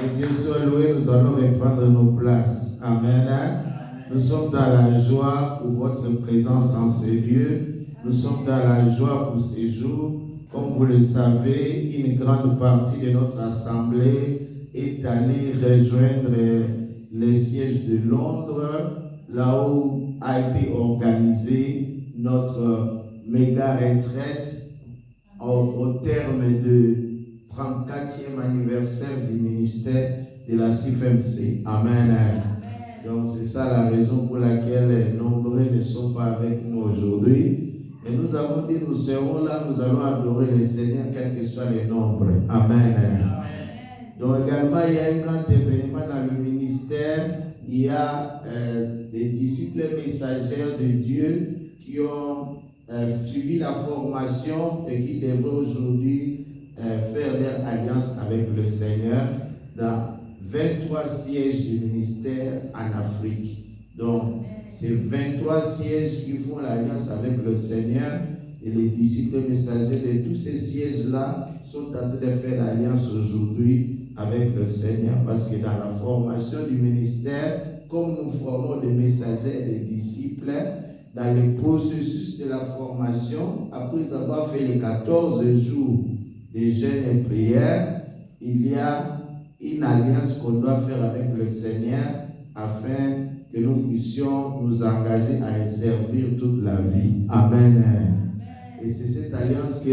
Que Dieu soit loué, nous allons reprendre nos places. Amen. Nous sommes dans la joie pour votre présence en ce lieu. Nous sommes dans la joie pour ces jours. Comme vous le savez, une grande partie de notre assemblée est allée rejoindre le siège de Londres, là où a été organisée notre méga retraite au terme de 34e anniversaire du ministère de la CIFMC. Amen. Donc c'est ça la raison pour laquelle nombreux ne sont pas avec nous aujourd'hui. Et nous avons dit, nous serons là, nous allons adorer le Seigneur, quel que soit le nombre. Amen. Donc également, il y a un grand événement dans le ministère. Il y a des disciples messagers de Dieu qui ont suivi la formation et qui devraient aujourd'hui faire leur alliance avec le Seigneur dans 23 sièges du ministère en Afrique. Donc, c'est 23 sièges qui font l'alliance avec le Seigneur et les disciples messagers de tous ces sièges-là sont en train de faire l'alliance aujourd'hui avec le Seigneur. Parce que dans la formation du ministère, comme nous formons des messagers et des disciples, dans le processus de la formation, après avoir fait les 14 jours de jeûne et prière, il y a une alliance qu'on doit faire avec le Seigneur afin que nous puissions nous engager à les servir toute la vie. Amen. Et c'est cette alliance que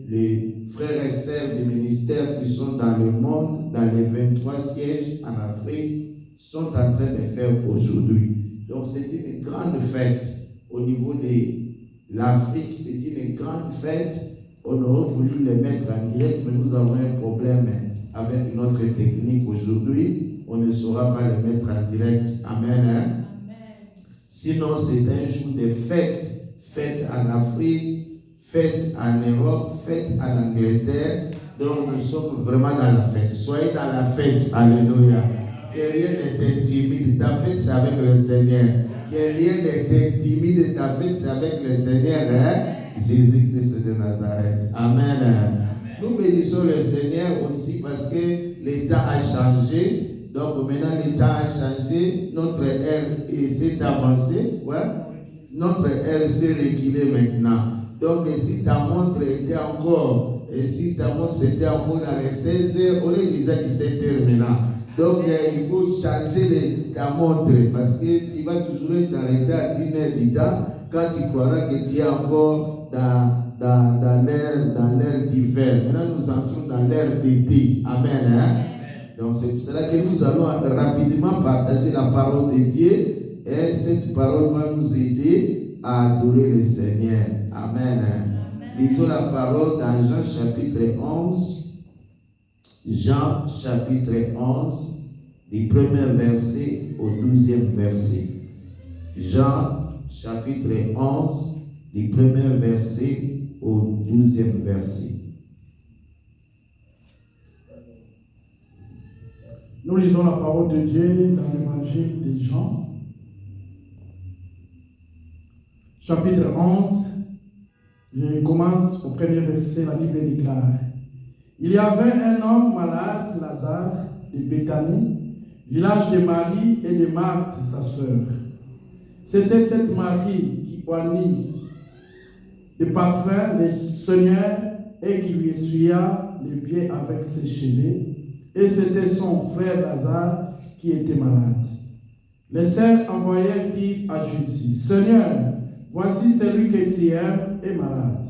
les frères et sœurs du ministère qui sont dans le monde, dans les 23 sièges en Afrique, sont en train de faire aujourd'hui. Donc c'est une grande fête au niveau de l'Afrique, c'est une grande fête. On aurait voulu les mettre en direct, mais nous avons un problème avec notre technique aujourd'hui. On ne saura pas les mettre en direct. Amen. Amen. Sinon, c'est un jour de fête. Fête en Afrique, fête en Europe, fête en Angleterre. Donc, nous sommes vraiment dans la fête. Soyez dans la fête. Alléluia. Que rien n'est intimide. Ta fête, c'est avec le Seigneur. Que rien n'est intimide. Ta fête, c'est avec le Seigneur. Jésus-Christ de Nazareth. Amen. Nous bénissons le Seigneur aussi parce que l'État a changé. Donc maintenant l'État a changé. Notre ère s'est avancée. Ouais. Notre ère s'est reculée maintenant. Donc si ta montre était encore, si ta montre c'était encore dans les 16 heures, on est déjà 17 heures maintenant. Donc il faut changer ta montre parce que tu vas toujours être en retard à 10 heures du temps quand tu croiras que tu es encore dans l'ère d'hiver. Maintenant, nous entrons dans l'ère d'été. Amen. Hein? Donc, c'est pour cela que nous allons rapidement partager la parole de Dieu. Et cette parole va nous aider à adorer le Seigneur. Amen. Lisons la parole dans Jean chapitre 11. Jean chapitre 11, du premier verset au 12e verset. Jean chapitre 11, du premier verset au 12e verset. Nous lisons la parole de Dieu dans l'évangile de Jean, chapitre 11. Je commence au premier verset, la Bible déclare: Il y avait un homme malade, Lazare, de Béthanie, village de Marie et de Marthe, sa sœur. C'était cette Marie qui oignit de parfum le Seigneur et qui lui essuya les pieds avec ses cheveux. Et c'était son frère Lazare qui était malade. Les sœurs envoyèrent dire à Jésus: Seigneur, voici celui que tu aimes est malade.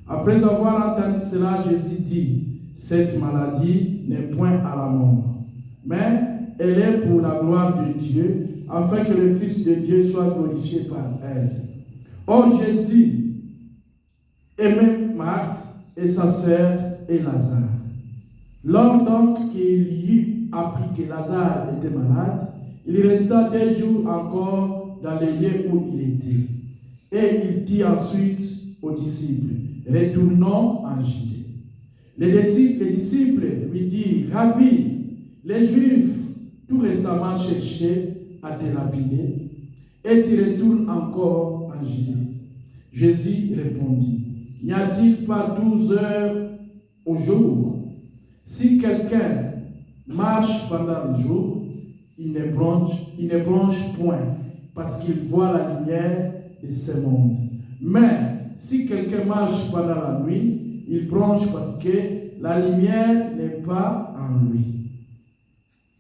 Après avoir entendu cela, Jésus dit: Cette maladie n'est point à la mort, mais elle est pour la gloire de Dieu, afin que le Fils de Dieu soit glorifié par elle. Or Jésus aimait Marthe et sa sœur et Lazare. Lors donc qu'il eut appris que Lazare était malade, il resta 2 jours encore dans le lieu où il était. Et il dit ensuite aux disciples: Retournons en Judée. Les disciples lui dirent: Rabbi, les Juifs tout récemment cherchaient à te lapider, et tu retournes encore en Judée. Jésus répondit: N'y a-t-il pas 12 heures au jour? Si quelqu'un marche pendant le jour, il ne bronche point, parce qu'il voit la lumière de ce monde. Mais si quelqu'un marche pendant la nuit, il bronche parce que la lumière n'est pas en lui.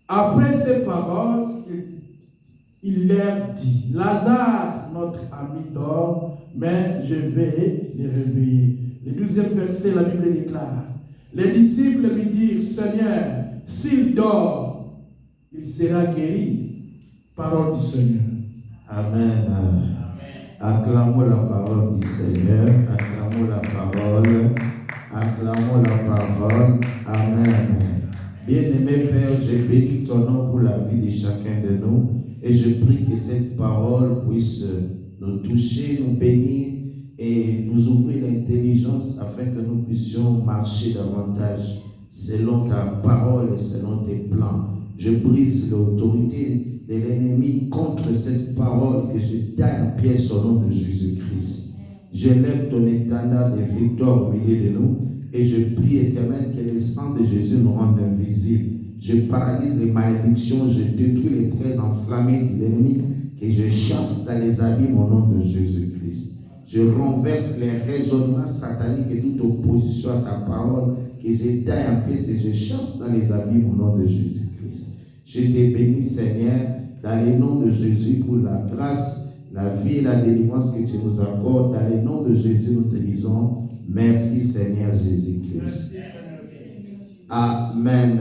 Après ces paroles, il leur dit, Lazare, notre ami, dort, mais je vais le réveiller. Le 12e verset, la Bible déclare, les disciples lui dirent, Seigneur, s'il dort, il sera guéri. Parole du Seigneur. Amen. Acclamons la parole du Seigneur. Acclamons la parole. Acclamons la parole. Amen. Bien-aimé Père, je bénis ton nom pour la vie de chacun de nous et je prie que cette parole puisse nous toucher, nous bénir et nous ouvrir l'intelligence afin que nous puissions marcher davantage selon ta parole et selon tes plans. Je brise l'autorité de l'ennemi contre cette parole que je taille en pièces au nom de Jésus-Christ. J'élève ton étendard de victoire au milieu de nous et je prie, Éternel, que le sang de Jésus nous rende invisibles. Je paralyse les malédictions, je détruis les traits enflammés de l'ennemi, que je chasse dans les abîmes au nom de Jésus-Christ. Je renverse les raisonnements sataniques et toute opposition à ta parole, que je taille en pièces et je chasse dans les abîmes au nom de Jésus-Christ. Je te bénis, Seigneur, dans le nom de Jésus pour la grâce, la vie et la délivrance que tu nous accordes. Dans le nom de Jésus, nous te disons merci, Seigneur Jésus-Christ. Amen.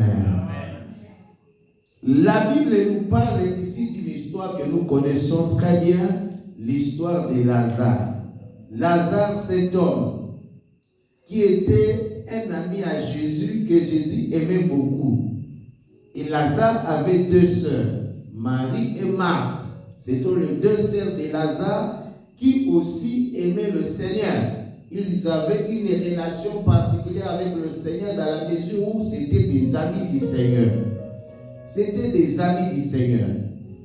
La Bible nous parle ici d'une histoire que nous connaissons très bien, l'histoire de Lazare. Lazare, cet homme qui était un ami à Jésus, que Jésus aimait beaucoup. Et Lazare avait deux sœurs, Marie et Marthe. C'étaient les deux sœurs de Lazare qui aussi aimaient le Seigneur. Ils avaient une relation particulière avec le Seigneur dans la mesure où c'était des amis du Seigneur. C'était des amis du Seigneur.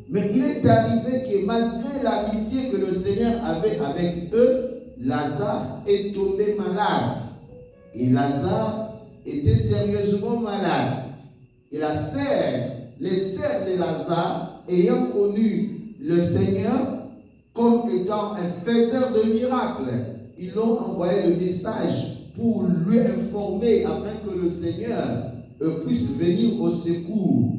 Mais il est arrivé que malgré l'amitié que le Seigneur avait avec eux, Lazare est tombé malade. Et Lazare était sérieusement malade. Et les sœurs de Lazare, ayant connu le Seigneur comme étant un faiseur de miracles, ils l'ont envoyé le message pour lui informer afin que le Seigneur puisse venir au secours.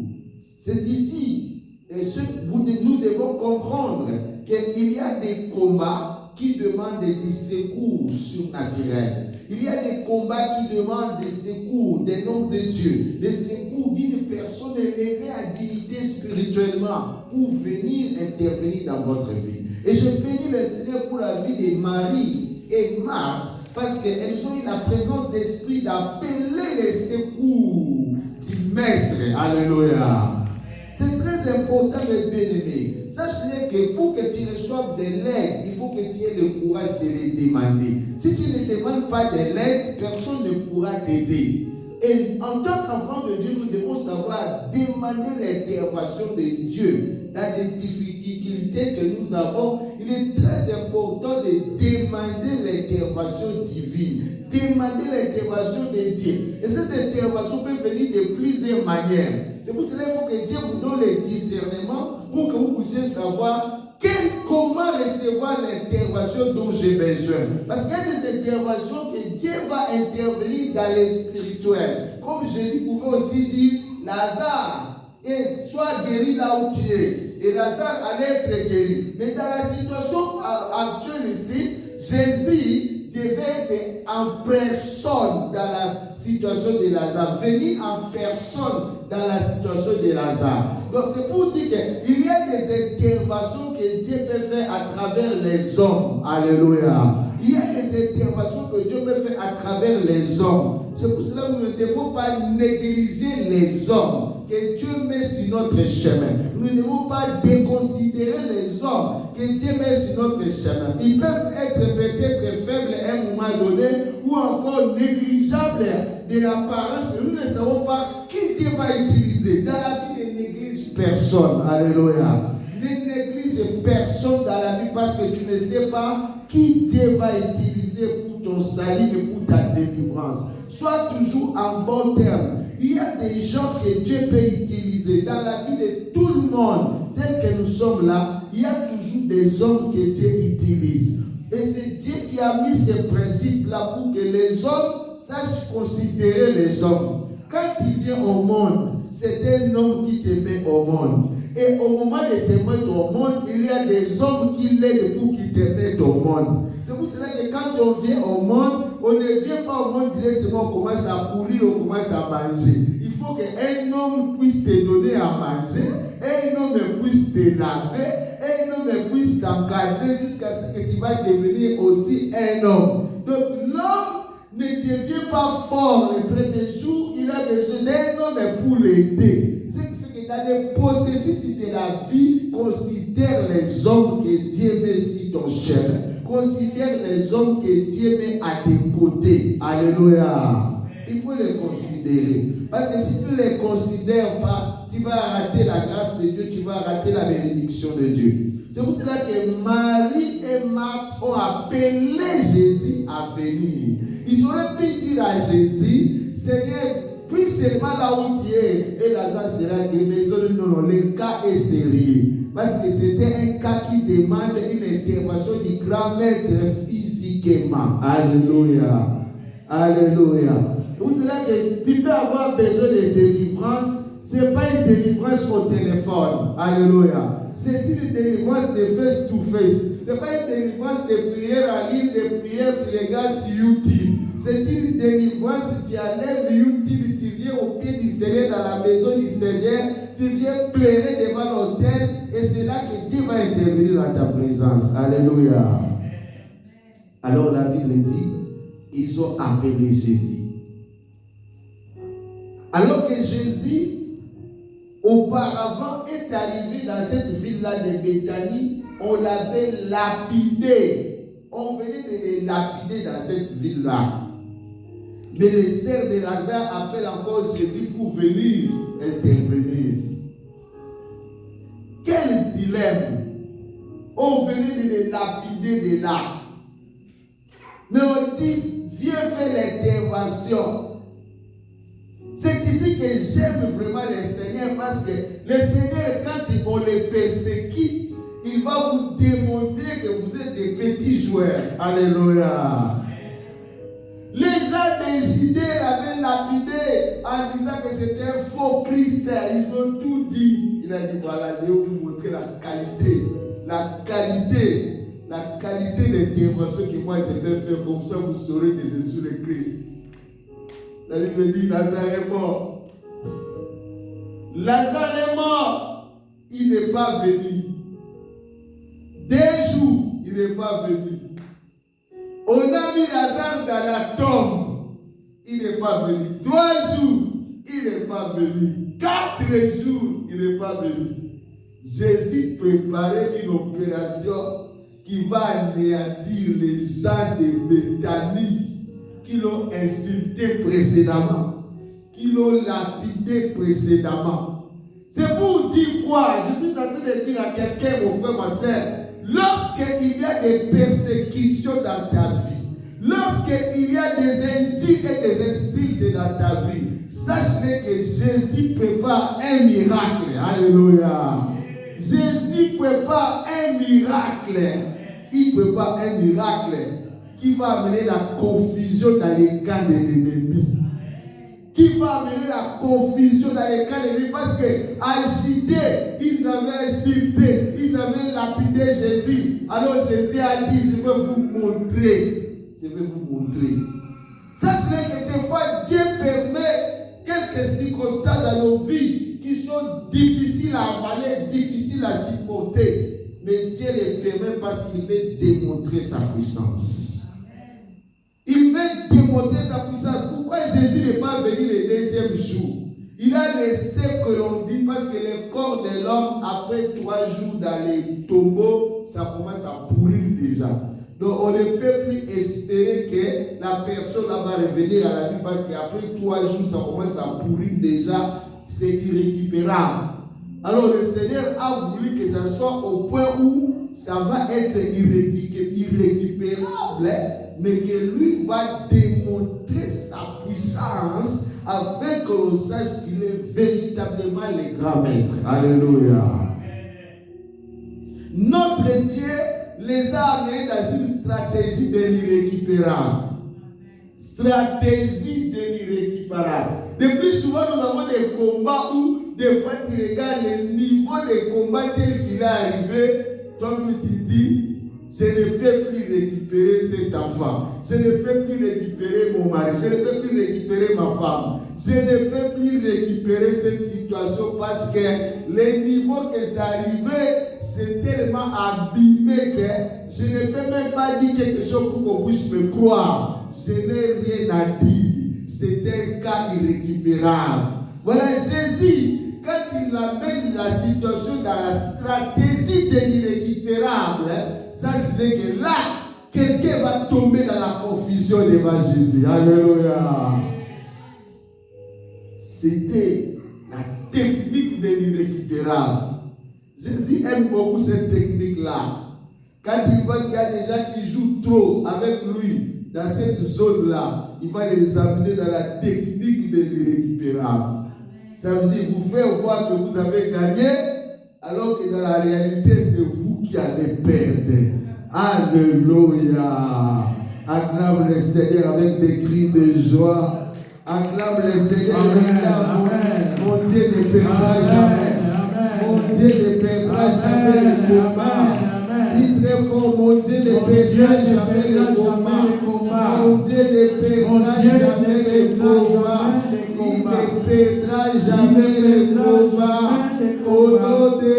C'est ici, et nous devons comprendre qu'il y a des combats qui demandent des secours surnaturels. Il y a des combats qui demandent des secours des hommes de Dieu, des secours d'une personne élevée en dignité spirituellement pour venir intervenir dans votre vie. Et je bénis le Seigneur pour la vie de Marie et Marthe parce qu'elles ont eu la présence d'esprit d'appeler les secours du Maître. Alléluia. C'est très important, mes bien-aimés. Sachez que pour que tu reçoives de l'aide, il faut que tu aies le courage de les demander. Si tu ne demandes pas de l'aide, personne ne pourra t'aider. Et en tant qu'enfant de Dieu, nous devons savoir demander l'intervention de Dieu dans des difficultés que nous avons. Il est très important de demander l'intervention divine, demander l'intervention de Dieu. Et cette intervention peut venir de plusieurs manières. C'est pour cela qu'il faut que Dieu vous donne le discernement pour que vous puissiez savoir comment recevoir l'intervention dont j'ai besoin. Parce qu'il y a des interventions que Dieu va intervenir dans le spirituel. Comme Jésus pouvait aussi dire, Lazare, sois guéri là où tu es. Et Lazare allait être guéri. Mais dans la situation actuelle ici, Jésus devait être en personne dans la situation de Lazare, venir en personne dans la situation de Lazare. Donc c'est pour dire qu'il y a des interventions que Dieu peut faire à travers les hommes. Alléluia. Il y a des interventions que Dieu peut faire à travers les hommes. C'est pour cela que nous ne devons pas négliger les hommes que Dieu met sur notre chemin. Nous ne devons pas déconsidérer les hommes que Dieu met sur notre chemin. Ils peuvent être peut-être faibles à un moment donné ou encore négligeables de l'apparence. Nous ne savons pas qui Dieu va utiliser. Dans la vie, ne néglige personne. Alléluia. Ne néglige personne dans la vie parce que tu ne sais pas qui Dieu va utiliser pour ton salut et pour ta délivrance. Sois toujours en bon terme. Il y a des gens que Dieu peut utiliser dans la vie de tout le monde. Tel que nous sommes là, il y a toujours des hommes que Dieu utilise. Et c'est Dieu qui a mis ces principes-là pour que les hommes sachent considérer les hommes. Quand tu viens au monde, c'est un homme qui te met au monde. Et au moment de te mettre au monde, il y a des hommes qui l'aident pour qu'ils te mettent au monde. C'est pour cela que quand on vient au monde, on ne vient pas au monde directement, on commence à courir, on commence à manger. Il faut qu'un homme puisse te donner à manger, un homme puisse te laver, un homme puisse t'encadrer jusqu'à ce que tu vas devenir aussi un homme. Donc l'homme ne devient pas fort les premiers jours, il a besoin d'un homme pour l'aider. Ce qui fait que dans les processus de la vie, considère les hommes que Dieu met sur ton chemin. Considère les hommes que Dieu met à tes côtés. Alléluia. Il faut les considérer. Parce que si tu ne les considères pas, tu vas rater la grâce de Dieu, tu vas rater la bénédiction de Dieu. C'est pour cela que Marie et Marthe ont appelé Jésus à venir. Ils auraient pu dire à Jésus, Seigneur, prie seulement là où tu es et Lazare sera guéri. Mais ils ont dit non, le cas est sérieux. Parce que c'était un cas qui demande une intervention du grand maître physiquement. Alléluia. Alléluia. C'est pour cela que tu peux avoir besoin de délivrance. Ce n'est pas une délivrance au téléphone. Alléluia. C'est une délivrance de face to face. Ce n'est pas une délivrance de prière en ligne, de prière tu regardes sur YouTube. C'est une délivrance, tu enlèves YouTube, tu viens au pied du Seigneur, dans la maison du Seigneur, tu viens pleurer devant l'autel et c'est là que Dieu va intervenir dans ta présence. Alléluia. Alors la Bible dit, ils ont appelé Jésus. Alors que Jésus, auparavant, est arrivé dans cette ville-là de Béthanie, on l'avait lapidé. On venait de les lapider dans cette ville-là. Mais les sœurs de Lazare appellent encore Jésus pour venir intervenir. Quel dilemme! On venait de les lapider de là. Mais on dit, viens faire l'intervention. C'est ici que j'aime vraiment le Seigneur parce que le Seigneur, quand on les persécute, il va vous démontrer que vous êtes des petits joueurs. Alléluia. Les gens de Judée l'avaient lapidé en disant que c'était un faux Christ. Ils ont tout dit. Il a dit voilà, je vais vous montrer la qualité des dévotions que moi je vais faire. Comme ça, vous saurez que je suis le Christ. La Bible dit Lazare est mort. Lazare est mort. Il n'est pas venu. 2 jours, il n'est pas venu. On a mis Lazare dans la tombe. Il n'est pas venu. 3 jours, il n'est pas venu. 4 jours, il n'est pas venu. Jésus préparait une opération qui va anéantir les gens de Béthanie qui l'ont insulté précédemment, qui l'ont lapidé précédemment. C'est pour dire quoi? Je suis en train de dire à quelqu'un, mon frère, ma soeur, lorsqu'il y a des persécutions dans ta vie, lorsqu'il y a des injures et des insultes dans ta vie, sache-le que Jésus prépare un miracle. Alléluia. Jésus prépare un miracle. Il prépare un miracle qui va amener la confusion dans les camps de l'ennemi. Qui va amener la confusion dans les camps de l'ennemi. Parce qu'à Judée, ils avaient insulté, ils avaient lapidé Jésus. Alors Jésus a dit, je vais vous montrer. Je vais vous montrer. Sachez que des fois, Dieu permet quelques circonstances dans nos vies qui sont difficiles à avaler, difficiles à supporter. Mais Dieu les permet parce qu'il veut démontrer sa puissance. Il veut démontrer sa puissance. Pourquoi Jésus n'est pas venu le 2e jour? Il a laissé que l'on dit parce que le corps de l'homme, après 3 jours dans les tombeaux, ça commence à pourrir déjà. Donc on ne peut plus espérer que la personne va revenir à la vie parce qu'après 3 jours, ça commence à pourrir déjà. C'est irrécupérable. Alors le Seigneur a voulu que ça soit au point où ça va être irrécupérable. mais que lui va démontrer sa puissance afin que l'on sache qu'il est véritablement le grand maître. Alléluia. Notre Dieu les a amenés dans une stratégie de l'irrécupérable. Stratégie de l'irrécupérable. De plus souvent, nous avons des combats où, des fois, tu regardes le niveau de combat tel qu'il est arrivé, toi-même tu dis, je ne peux plus récupérer cet enfant. Je ne peux plus récupérer mon mari. Je ne peux plus récupérer ma femme. Je ne peux plus récupérer cette situation parce que le niveau que c'est arrivé, c'est tellement abîmé que je ne peux même pas dire quelque chose pour qu'on puisse me croire. Je n'ai rien à dire. C'est un cas irrécupérable. Voilà Jésus. Quand il amène la situation dans la stratégie de l'irrécupérable, sachez que là, quelqu'un va tomber dans la confusion devant Jésus. Alléluia. C'était la technique de l'irrécupérable. Jésus aime beaucoup cette technique-là. Quand il voit qu'il y a des gens qui jouent trop avec lui dans cette zone-là, il va les amener dans la technique de l'irrécupérable. Ça veut dire vous faire voir que vous avez gagné, alors que dans la réalité, c'est vous qui allez perdre. Alléluia. Acclame le Seigneur avec des cris de joie. Acclame le Seigneur avec l'amour. Mon Dieu ne perdra jamais. Mon Dieu ne perdra jamais le combat. Dis très fort, mon Dieu ne perdra jamais le combat. Mon Dieu ne perdra jamais le combat. Il ne perdra jamais le combat. Au nom de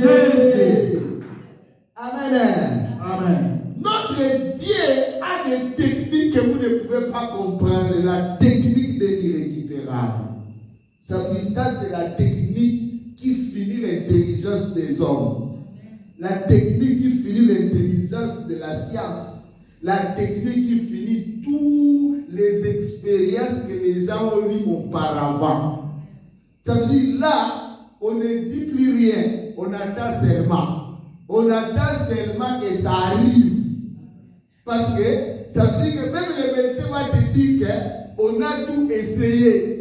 Jésus. Amen. Amen. Notre Dieu a des techniques que vous ne pouvez pas comprendre. La technique de l'irrécupérable. Ça veut dire ça, c'est la technique qui finit l'intelligence des hommes. La technique qui finit l'intelligence de la science. La technique qui finit toutes les expériences que les gens ont eues auparavant. Ça veut dire là, on ne dit plus rien. On attend seulement. On attend seulement que ça arrive. Parce que ça veut dire que même le médecin va te dire qu'on a tout essayé.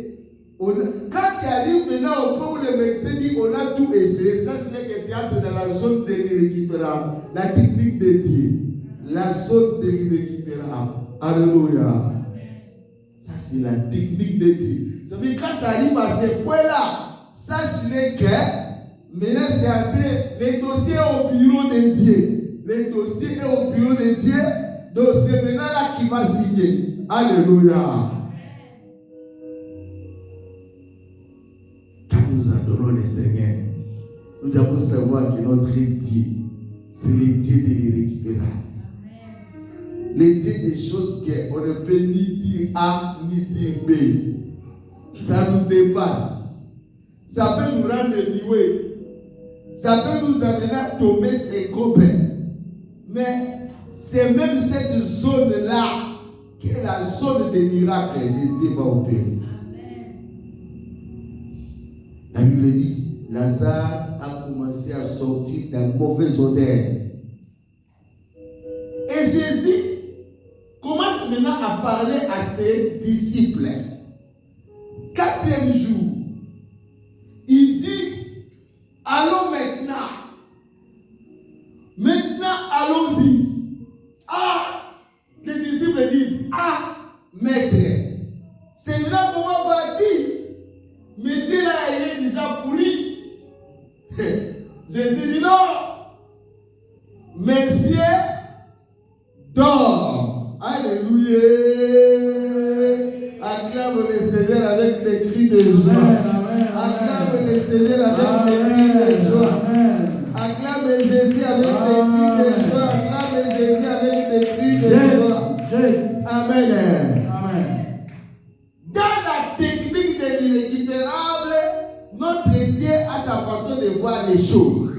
Quand tu arrives maintenant au point où le médecin dit qu'on a tout essayé, sache que tu entres dans la zone de l'irrécupérable. La technique de Dieu. La zone de l'irrécupérable. Alléluia. Ça, c'est la technique de Dieu. Ça veut dire quand ça arrive à ce point-là, sache que maintenant c'est entré. Le dossier est au bureau de Dieu. Le dossier est au bureau de Dieu. Donc c'est maintenant là qu'il va signer. Alléluia. Quand nous adorons le Seigneur, nous devons savoir que notre Dieu, c'est le Dieu de l'irrécupérable. Le Dieu des choses qu'on ne peut ni dire A ni dire B. Ça nous dépasse. Ça peut nous rendre liés. Ça peut nous amener à tomber ses copains. Mais c'est même cette zone-là qui est la zone des miracles que Dieu va opérer. La Bible dit, Lazare a commencé à sortir d'un mauvais odeur. Et Jésus commence maintenant à parler à ses disciples. 4e jour, il dit, allons maintenant. Maintenant, allons-y. Ah, les disciples disent, ah, maître, c'est maintenant qu'on va partir. Mais c'est là, il est déjà pourri. Jésus dit non. Messieurs, dort. Alléluia. Acclame le Seigneur avec des cris de joie. Acclame le Seigneur avec des cris de joie. Acclame Jésus avec des cris de joie. Acclame Jésus avec des cris de joie. Amen. Amen. Dans la technique de l'irrécupérable, notre Dieu a sa façon de voir les choses.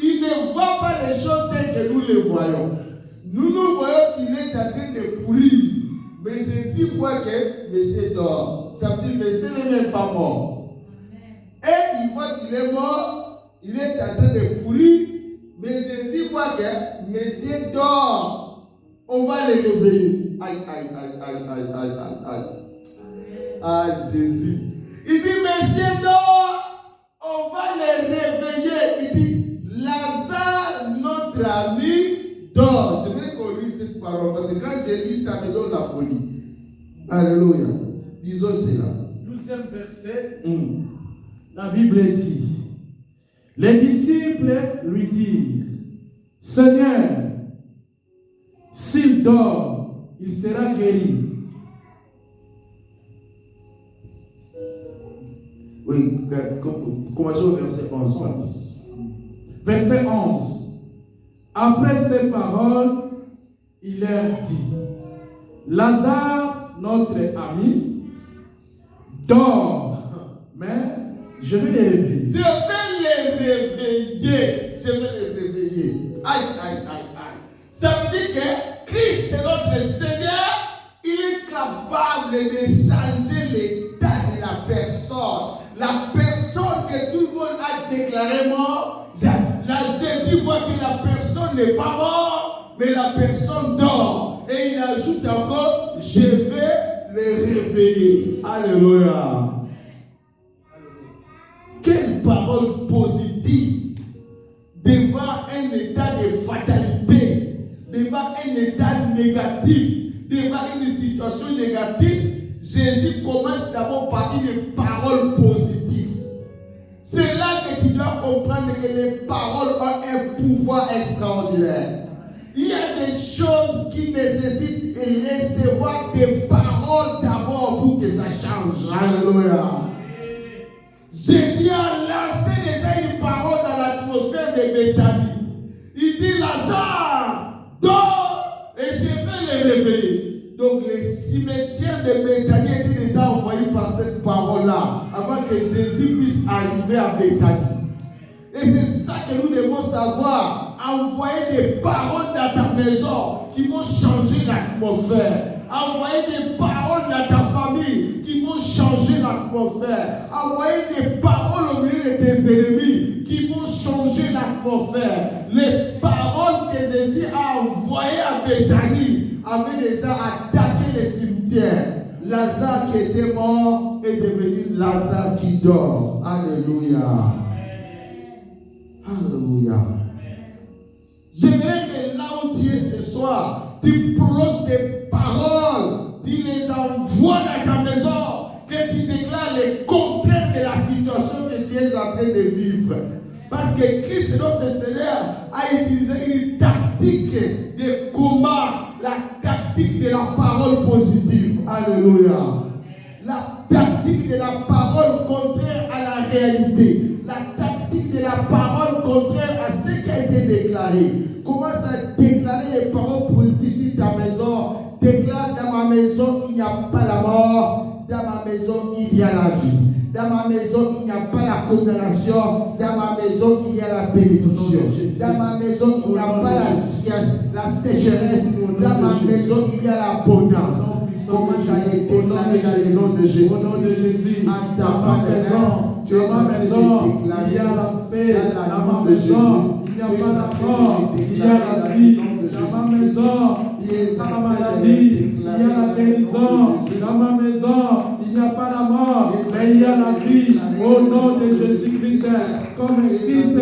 Il ne voit pas les choses telles que nous les voyons. Nous voyons qu'il est en train de pourrir. Mais Jésus voit que Monsieur dort. Ça veut dire que Monsieur n'est même pas mort. Et il voit qu'il est mort. Il est en train de pourrir. Mais Jésus voit que Monsieur dort. On va les réveiller. Aïe, aïe, aïe, aïe, aïe, aïe, aïe, aïe. Ah, Jésus. Il dit, Messieurs, on va les réveiller. Il dit, Lazare, notre ami, dort. J'aimerais qu'on lise cette parole parce que quand je lis, ça me donne la folie. Alléluia. Disons cela. 12e verset. La Bible dit, les disciples lui dirent, Seigneur, s'il dort, il sera guéri. Oui, commençons au verset 11. Verset 11. Après ces paroles, il leur dit, Lazare, notre ami, dort, mais je vais les réveiller. Je vais les réveiller. Je vais les réveiller. Aïe, aïe, aïe, aïe. Ça veut dire que Christ, notre Seigneur, il est capable de changer l'état de la personne. La personne que tout le monde a déclaré mort, Jésus voit que la personne n'est pas morte, mais la personne dort. Et il ajoute encore, je vais les réveiller. Alléluia. Quelle parole positive devant un état de fatalité, devant un état négatif, devant une situation négative. Jésus commence d'abord par une parole positive. C'est là que tu dois comprendre que les paroles ont un pouvoir extraordinaire. Il y a des choses qui nécessitent de recevoir des paroles d'abord pour que ça change. Alléluia. Jésus a lancé déjà une parole dans l'atmosphère de Béthanie. Il dit, Lazare, dors et je vais les réveiller. Donc les cimetières de Béthanie étaient déjà envoyés par cette parole-là, avant que Jésus puisse arriver à Béthanie. Et c'est ça que nous devons savoir. Envoyer des paroles dans ta maison qui vont changer l'atmosphère. Envoyer des paroles dans ta famille qui vont changer l'atmosphère. Envoyer des paroles au milieu de tes ennemis qui vont changer l'atmosphère. Les paroles que Jésus a envoyées à Béthanie avaient déjà attaqué les cimetières. Lazare qui était mort est devenu Lazare qui dort. Alléluia. Alléluia. J'aimerais que là où tu es ce soir, tu prononces des paroles, tu les envoies dans ta maison, que tu déclares le contraire de la situation que tu es en train de vivre. Parce que Christ, notre Seigneur, a utilisé une tactique de combat, la tactique de la parole positive. Alléluia. La tactique de la parole contraire à la réalité. La tactique de la parole contraire à ce qui a été déclaré. Commence à déclarer les paroles positives sur ta maison. Déclare, dans ma maison, il n'y a pas la mort. Dans ma maison, il y a la vie. Dans ma maison, il n'y a pas la condamnation. Dans ma maison, il y a la bénédiction. Dans ma maison, il n'y a pas la sécheresse. Dans ma maison, il y a l'abondance. Commence à les déclarer dans le nom de Jésus. Au nom de Jésus, dans ma maison, tu es en train de déclarer il y a la paix. Dans ma de Jésus. maison, il n'y a pas la mort, il y a la vie. Dans ma maison, il n'y a pas la maladie, il y a la guérison. Dans ma maison, il n'y a pas la mort, mais il y a la vie. Au nom de Jésus-Christ, comme Christ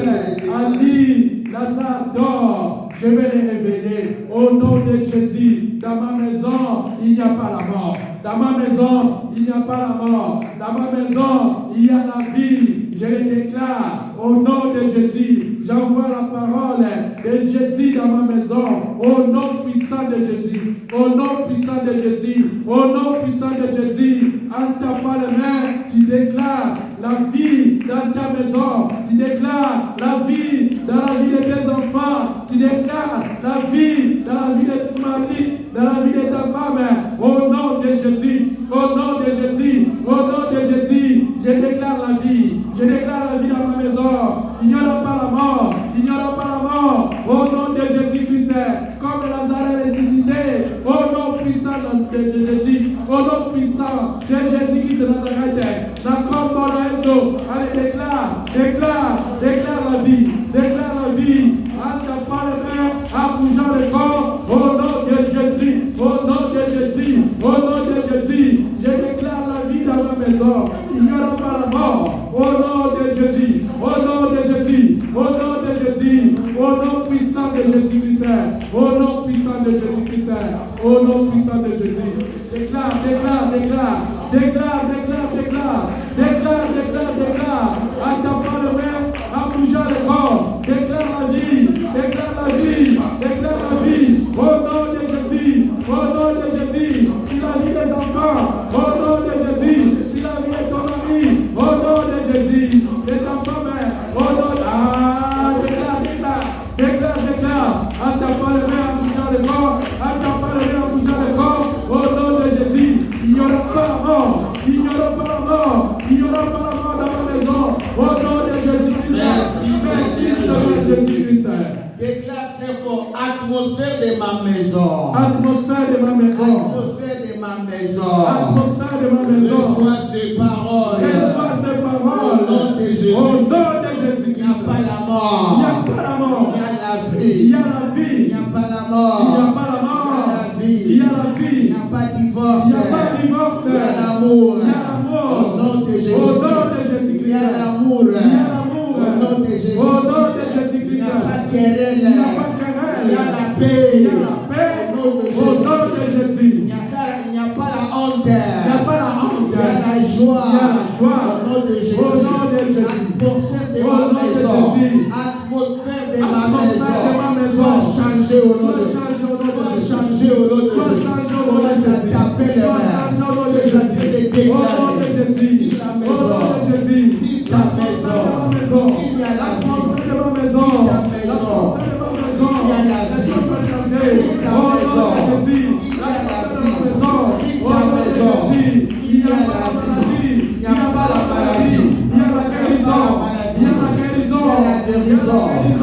a dit, Lazare dort, je vais les réveiller. Au nom de Jésus, dans ma maison, il n'y a pas la mort. Dans ma maison, il n'y a pas la mort. Dans ma maison, il y a la vie. Je le déclare au nom de Jésus. J'envoie la parole de Jésus dans ma maison. Au nom puissant de Jésus. Au nom puissant de Jésus. Au nom puissant de Jésus. En tapant les mains, tu déclares la vie dans ta maison. Tu déclares la vie dans la vie de tes enfants. Tu déclares la vie dans la vie de ton mari, dans la vie de ta femme. Au nom de Jésus. Au nom de Jésus. Au nom de Jésus. Je déclare la vie. Je déclare la vie dans ma maison. Il n'y aura pas la mort. Il n'y aura pas la mort. Au nom de Jésus-Christ. Comme Lazare est ressuscité. Au nom puissant de Jésus. Au nom puissant de Jésus-Christ de Nazareth. Jacob Moraeso. Allez, déclare la vie. Déclare la vie. En tapant les mains, en bougeant le corps. Au nom de Jésus. de Jésus-Christ. Au nom puissant de Jésus-Christ. Au nom puissant de Jésus. Déclare, déclare, déclare. Déclare, déclare, déclare. Déclare, déclare, déclare. En tapant le main, en bougeant le corps. Déclare la vie. Déclare la vie. Déclare la vie. Au nom de Jésus. Au nom de Jésus. Si la vie des enfants. Au nom de Jésus. Si la vie est ton ami. Au nom de Jésus. Les enfants, au nom de... Ah, déclare, déclare. Déclare, déclare. En tapant le main, en bougeant le corps. En tapant le main, en bougeant le corps. Au nom de Jésus. Il n'y aura pas la mort. Il n'y aura pas la mort. Il n'y aura pas la mort dans ma maison. Au nom de Jésus-Christ. Merci, Jésus-Christ. Déclare très fort, atmosphère de ma maison. Atmosphère de ma maison. Atmosphère de ma maison. Atmosphère de ma maison. Reçois ces paroles. Reçois ces paroles. Au nom de Jésus. Au nom de Jésus-Christ. Il n'y a pas la mort. Il n'y a pas la mort. Il y a la vie. Il y a la vie. Il n'y a pas la mort. Il n'y a pas la mort. Il y a la vie. Il y a la vie. Il n'y a pas de divorce. Il n'y a pas de divorce. Il y a l'amour. Il y a l'amour. Au nom de Jésus. Au nom de Jésus-Christ. Il y a l'amour. Il y a l'amour. Au nom de Jésus. Au nom de Jésus-Christ. Il n'y a pas de querelle. Il n'y a pas de querelle. Il y a la paix. Il y a la paix. Au nom de Jésus. Au nom de Jésus. Il n'y a pas la honte. Il n'y a pas la honte. Il y a la joie. Il y a la joie. Au nom de Jésus. Au nom de Jésus. Atmosphère de Au ma nom de maison. Jésus. Atmosphère de ma Atmosphère de ma maison. Sois changé au nom de Jésus. Sois changé au nom de Sois Jésus. changé au nom de Commence à Jésus. taper les Sois mains. changé au nom de Tu es en train de Jésus. Au nom de déclarer. Jésus. Si la Au maison. nom de Jésus. Si ta maison. Il y a la vie. L'atmosphère de ma maison. Si ta maison. L'atmosphère de ma maison. Il y a la vie. Laisse-moi pas changer. Si ta Au nom maison. de Jésus. Il y a la L'atmosphère de vie. ma maison. Si Au ta nom de maison. Jésus. Il y a la vie. Il n'y a pas la maladie. Il y a la guérison. Il y a la guérison. Il y a la guérison. Il y a la guérison. Il n'y a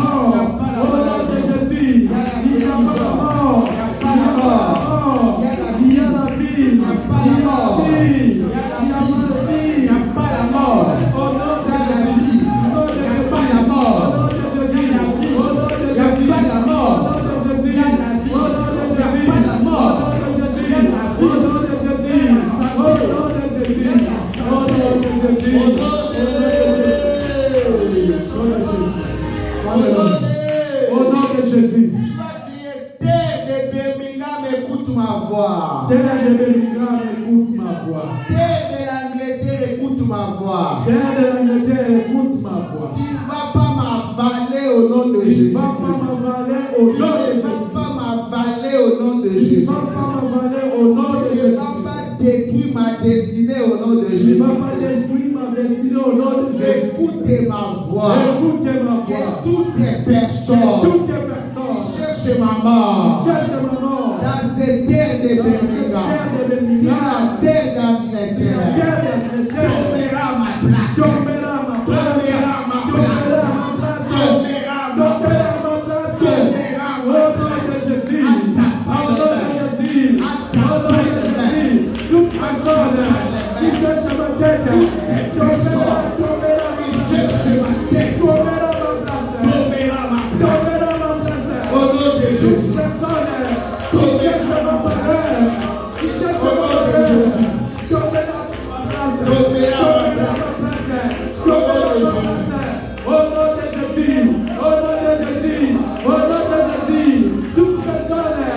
pas la Au nom de maladie. Jésus. Il y a la Il n'y a pas la mort. Il n'y a pas la mort. Il y a la vie. Il y a la vie. Il n'y a pas la mort. Il y Il y a a la la vie. vie. Il n'y a pas la mort. Au nom Il y a de la Jésus. vie. Au nom Il de n'y a Jésus. pas la mort. Au nom de Jésus. Il y a la vie. Au nom de Il n'y a Jésus. pas la mort. Au nom de Jésus. Il y a la vie. Au nom de Il n'y a Jésus. pas la mort. Au nom de Jésus. Il y a la vie. Au nom de Jésus. Il y a la santé. Au nom de Jésus. Il y a la santé. Au nom de Jésus. Au nom de Au nom de Jésus. Il va crier, terre de Birmingham, écoute ma voix. Terre de Birmingham, écoute ma voix. Terre de l'Angleterre, écoute ma voix. Terre de l'Angleterre, écoute ma voix. Tu ne vas pas m'avaler au nom de Tu ne Jésus. vas pas m'avaler au nom Tu de ne Jésus. vas pas m'avaler au nom de Tu ne Jésus. vas pas m'avaler au nom de Tu ne Jésus. vas pas détruire ma destinée au nom de Tu ne Jésus. vas pas détruire ma destinée au nom de Jésus. Écoutez ma voix. Écoutez ma Que voix. toutes les personnes Toutes les qui personnes cherchent ma mort cherchent ma mort. dans cette terre de Birmingham, si la terre d'Angleterre tombera à ma place, Tombera ma place. tombera à ma place, Tombera ma place. tombera à ma Tombera place, ma place. tombera à Au ma nom de place. Jésus. Au nom de Jésus. Au nom de Jésus. Toute personne qui cherche ma tête. Tombera, tombera ma place. Cherche ma tête, Tombera ma place. tombera à ma place. Tombera ma place. Au nom de Toute Jésus. personne qui cherche ma malheur. Qui cherche ma malheur. Tombera ma place. Tombera ma place. Tombera ma place. Au nom de Jésus. Au nom de Jésus. Au nom de Jésus. Toute personne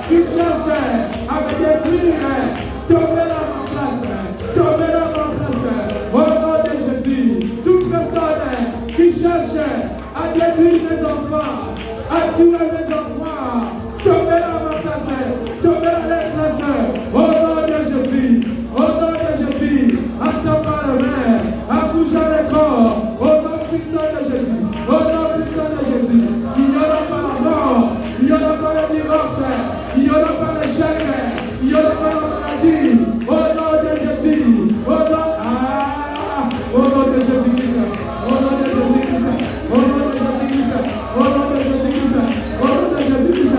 qui cherche à me détruire. Tombera ma place. Tombera ma place. Au nom de Jésus. Toute personne qui cherche à détruire mes enfants. À tuer mes enfants. Tombera ma place. Tombera les places. Au nom de Jésus. Au nom de Jésus. En tapant la main. En bougeant le corps. Au nom puissant de Jésus. Au nom puissant de Jésus. Il n'y aura pas la mort. Il n'y aura pas le divorce. Il n'y aura pas l'échec. Il n'y aura pas la maladie. Au nom de Jésus. Au nom. Ah! Au nom de Jésus-Christ. Au nom de Jésus-Christ. Au nom de Jésus-Christ. Au nom de Jésus-Christ. Au nom de Jésus-Christ.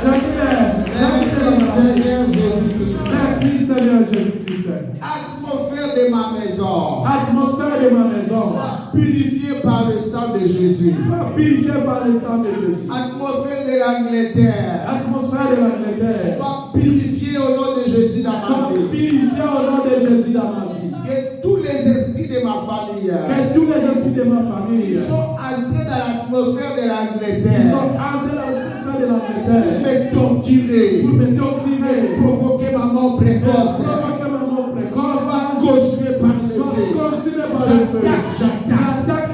Merci Seigneur Jésus-Christ. Merci Seigneur Jésus-Christ. Atmosphère de ma maison. Atmosphère de ma maison. Sois purifié par le sang de Jésus. Sois purifié par le sang de Jésus. Atmosphère de l'Angleterre. Atmosphère de l'Angleterre. Sois purifié au nom de Jésus dans ma Sois vie. purifié au nom de Jésus dans ma vie. Que tous les esprits de ma famille Que tous les esprits de ma qui famille sont entrés dans l'atmosphère l'atmosphère de Ils l'Angleterre sont entrés dans l'atmosphère de pour l'Angleterre me torturer, pour me torturer, provoquer ma mort précoce, provoquer ma mort précoce, soit consumé par le soit feu. consumé par le feu. J'attaque. J'attaque.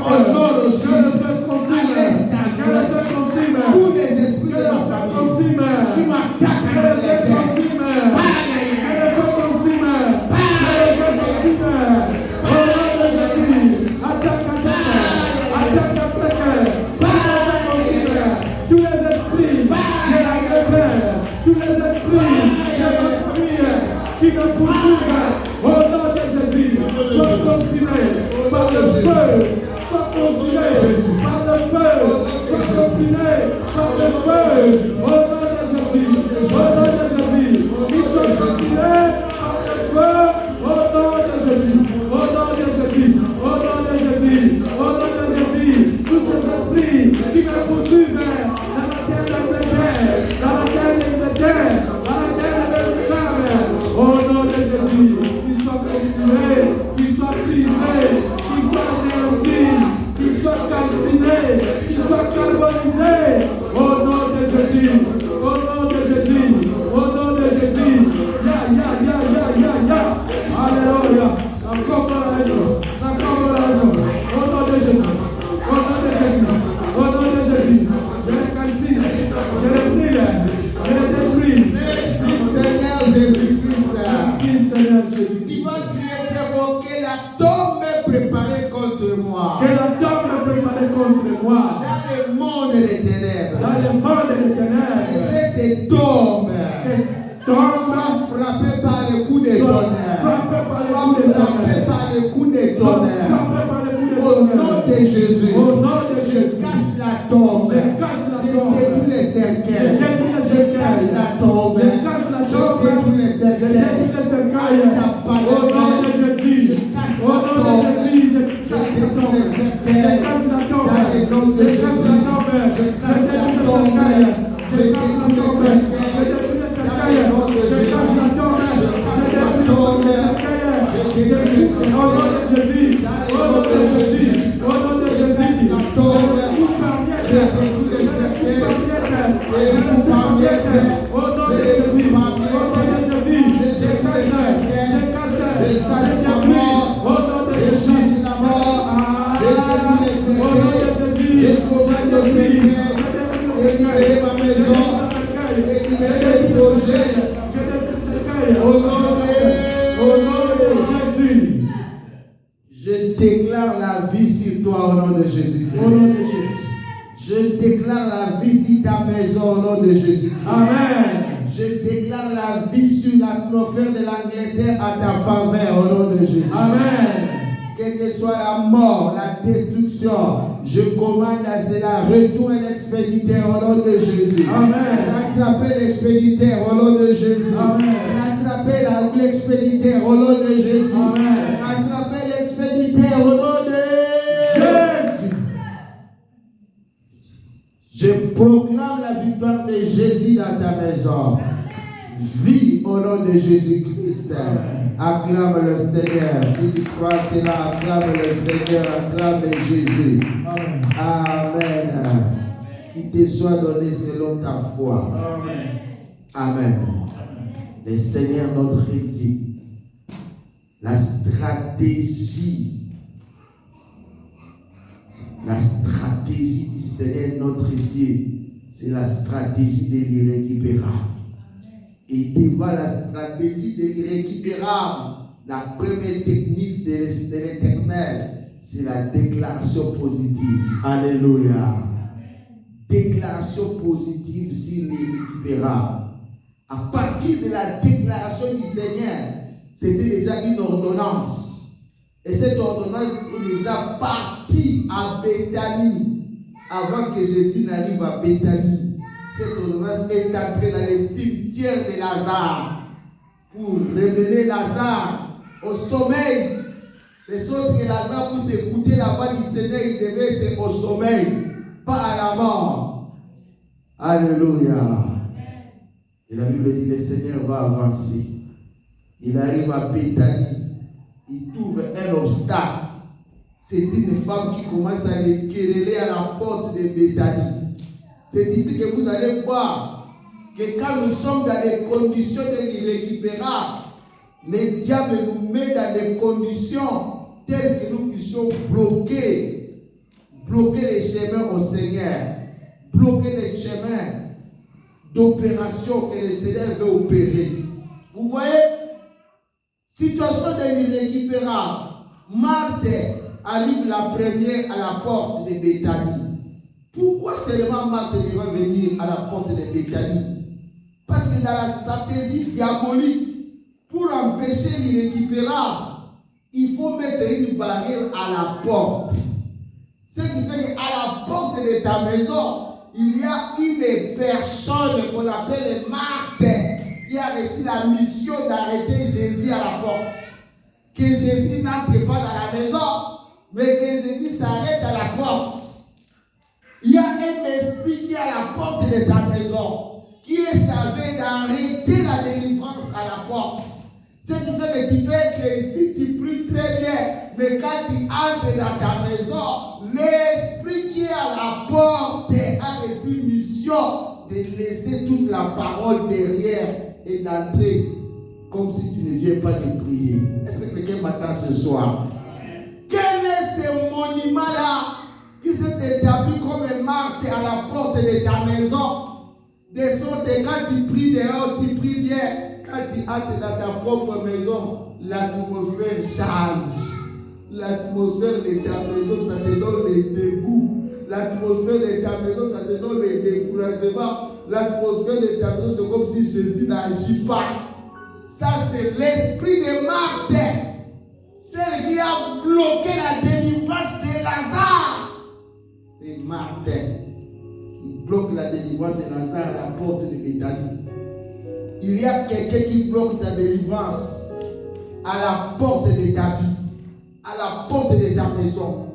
Honore aussi. Que le feu consume. À l'est, à Que le feu consume. tous les esprits Que de le ma feu famille consume. qui m'attaquent Que à le feu l'Angleterre. consume. Aïe, aïe, Que aïe. le feu consume. Que le feu consume. Au nom de Jésus. Attaque. Tous les esprits de l'Angleterre, tous les esprits de votre famille qui me poursuivent, au nom de Jésus, soient consumés par le feu, soient consumés par le feu, soient consumés par le feu, au nom de Jésus, ils soient consumés par le feu, au nom de Jésus, au nom de Jésus, au nom de Jésus, au nom de Jésus, tous ces esprits qui me poursuivent dans la terre d'Angleterre, dans la terre d'Angleterre, dans la terre de l'Esclave, au nom de Jésus, qu'ils soient consumés, qu'ils soient brisés, qu'ils soient anéantis, qu'ils soient calcinés, qu'ils soient carbonisés, au nom de Jésus, au nom de Jésus, au nom de Jésus, ya, alléluia, la commande, au nom de Jésus, au nom de Jésus, au nom de Jésus, je les calcine, je les brûle, je les détruis. Merci Seigneur Jésus-Christ. Merci Seigneur Jésus. Tu vas crier très fort que la tombe est préparée contre moi. Que la tombe est préparée contre moi. Dans le monde des ténèbres. Dans le monde des Et ténèbres. cette tombe Tombe soit frappée par le coup de tonnerre. frappée par le Soit coup de frappée tonnerre. par le coup de soit tonnerre. frappée par le coup de Au nom tonnerre. de Jésus. Au nom de Je Jésus. casse la tombe. Je casse la tombe. Je détruis les cercueils. Je détruis les Je casse cercueils. la tombe. Je casse la Je tombe. détruis les Je cercueils. détruis les cercueils. Au nom de Jésus. Je casse Au la nom tombe. de Jésus. Je Je casse la détruis tombe. les Je cercueils. casse la tombe. Dans le nom de Je casse la Jésus. tombe. Je casse la détruis les tombe. cercueils. Je Je casse la détruis les tombe. cercueils. Je détruis les Dans cercueils. le nom de Je Jésus. casse la tombe. Je casse Je la détruis tombe. les cercueils. Je Je détruis les détruis au nom de Jésus. Au nom de Jésus. Au nom de Je casse Jésus. la tombe. Je Je détruis les cercueils. Je les coupe en miettes. au nom Je de les coupe Jésus. en Au nom de miettes. Jésus. Je détruis les cercueils. Je chasse la Au mort. nom de Je Jésus. chasse la mort. Je détruis les cercueils. Je commande le cercueil. Libérer ma maison. Libérer mes projets. Au nom de Jésus. Je déclare la vie sur toi au nom de Jésus-Christ. Au nom de Jésus. Je déclare la vie sur ta maison au nom de Jésus-Christ. Amen. Je déclare la vie sur l'atmosphère de l'Angleterre à ta faveur au nom de Jésus. Amen. Quelle que soit la mort, la destruction, je commande à cela, retourne l'expéditeur au nom de Jésus. Amen. Rattrapez l'expéditeur au nom de Jésus. Amen. Rattrapez l'expéditeur au nom de Jésus. Amen. Rattrapez l'expéditeur au nom de Jésus. Je proclame la victoire de Jésus dans ta maison. Vis au nom de Jésus-Christ. Acclame le Seigneur. Si tu crois cela, acclame le Seigneur, acclame Jésus. Amen. Amen. Qu'il te soit donné selon ta foi. Amen. Le Seigneur notre dit, la stratégie du Seigneur notre Dieu, c'est la stratégie de l'irrécupérable. Et devant la stratégie de l'irrécupérable, la première technique de l'Éternel, c'est la déclaration positive. Alléluia. Déclaration positive sur l'irrécupérable. À partir de la déclaration du Seigneur, c'était déjà une ordonnance. Et cette ordonnance est déjà partie à Béthanie. Avant que Jésus n'arrive à Béthanie, cette ordonnance est entrée dans le cimetière de Lazare pour remener Lazare au sommeil. Les autres que Lazare puisse écouter la voix du Seigneur, il devait être au sommeil, pas à la mort. Alléluia. Et la Bible dit, le Seigneur va avancer. Il arrive à Béthanie. Il trouve un obstacle. C'est une femme qui commence à les quereller à la porte de Béthanie. C'est ici que vous allez voir que quand nous sommes dans les conditions de l'irrécupérable, le diable nous met dans des conditions telles que nous puissions bloquer les chemins au Seigneur, bloquer les chemins d'opération que le Seigneur veut opérer. Vous voyez, situation de l'irrécupérable, Marthe arrive la première à la porte de Béthanie. Pourquoi seulement Marthe devait venir à la porte de Béthanie? Parce que dans la stratégie diabolique, pour empêcher l'irrécupérable, il faut mettre une barrière à la porte. Ce qui fait qu'à la porte de ta maison, il y a une personne qu'on appelle Marthe qui a reçu la mission d'arrêter Jésus à la porte. Que Jésus n'entre pas dans la maison, mais que Jésus s'arrête à la porte. Il y a un esprit qui est à la porte de ta maison, qui est chargé d'arrêter la délivrance à la porte. Ce qui fait que tu peux être ici, tu pries très bien, mais quand tu entres dans ta maison, l'esprit qui est à la porte a reçu mission de laisser toute la parole derrière et d'entrer comme si tu ne viens pas de prier. Est-ce que quelqu'un m'attend ce soir? Quel est ce monument-là qui s'est établi comme Marthe à la porte de ta maison? De sorte que quand tu pries dehors, tu pries bien. Quand tu entres dans ta propre maison, l'atmosphère change. L'atmosphère de ta maison, ça te donne le dégoût. L'atmosphère de ta maison, ça te donne le découragement. L'atmosphère de ta maison, c'est comme si Jésus n'agit pas. Ça, c'est l'esprit de Marthe. Celle qui a bloqué la délivrance de Lazare. C'est Marthe qui bloque la délivrance de Lazare à la porte de Béthanie. Il y a quelqu'un qui bloque ta délivrance à la porte de ta vie, à la porte de ta maison.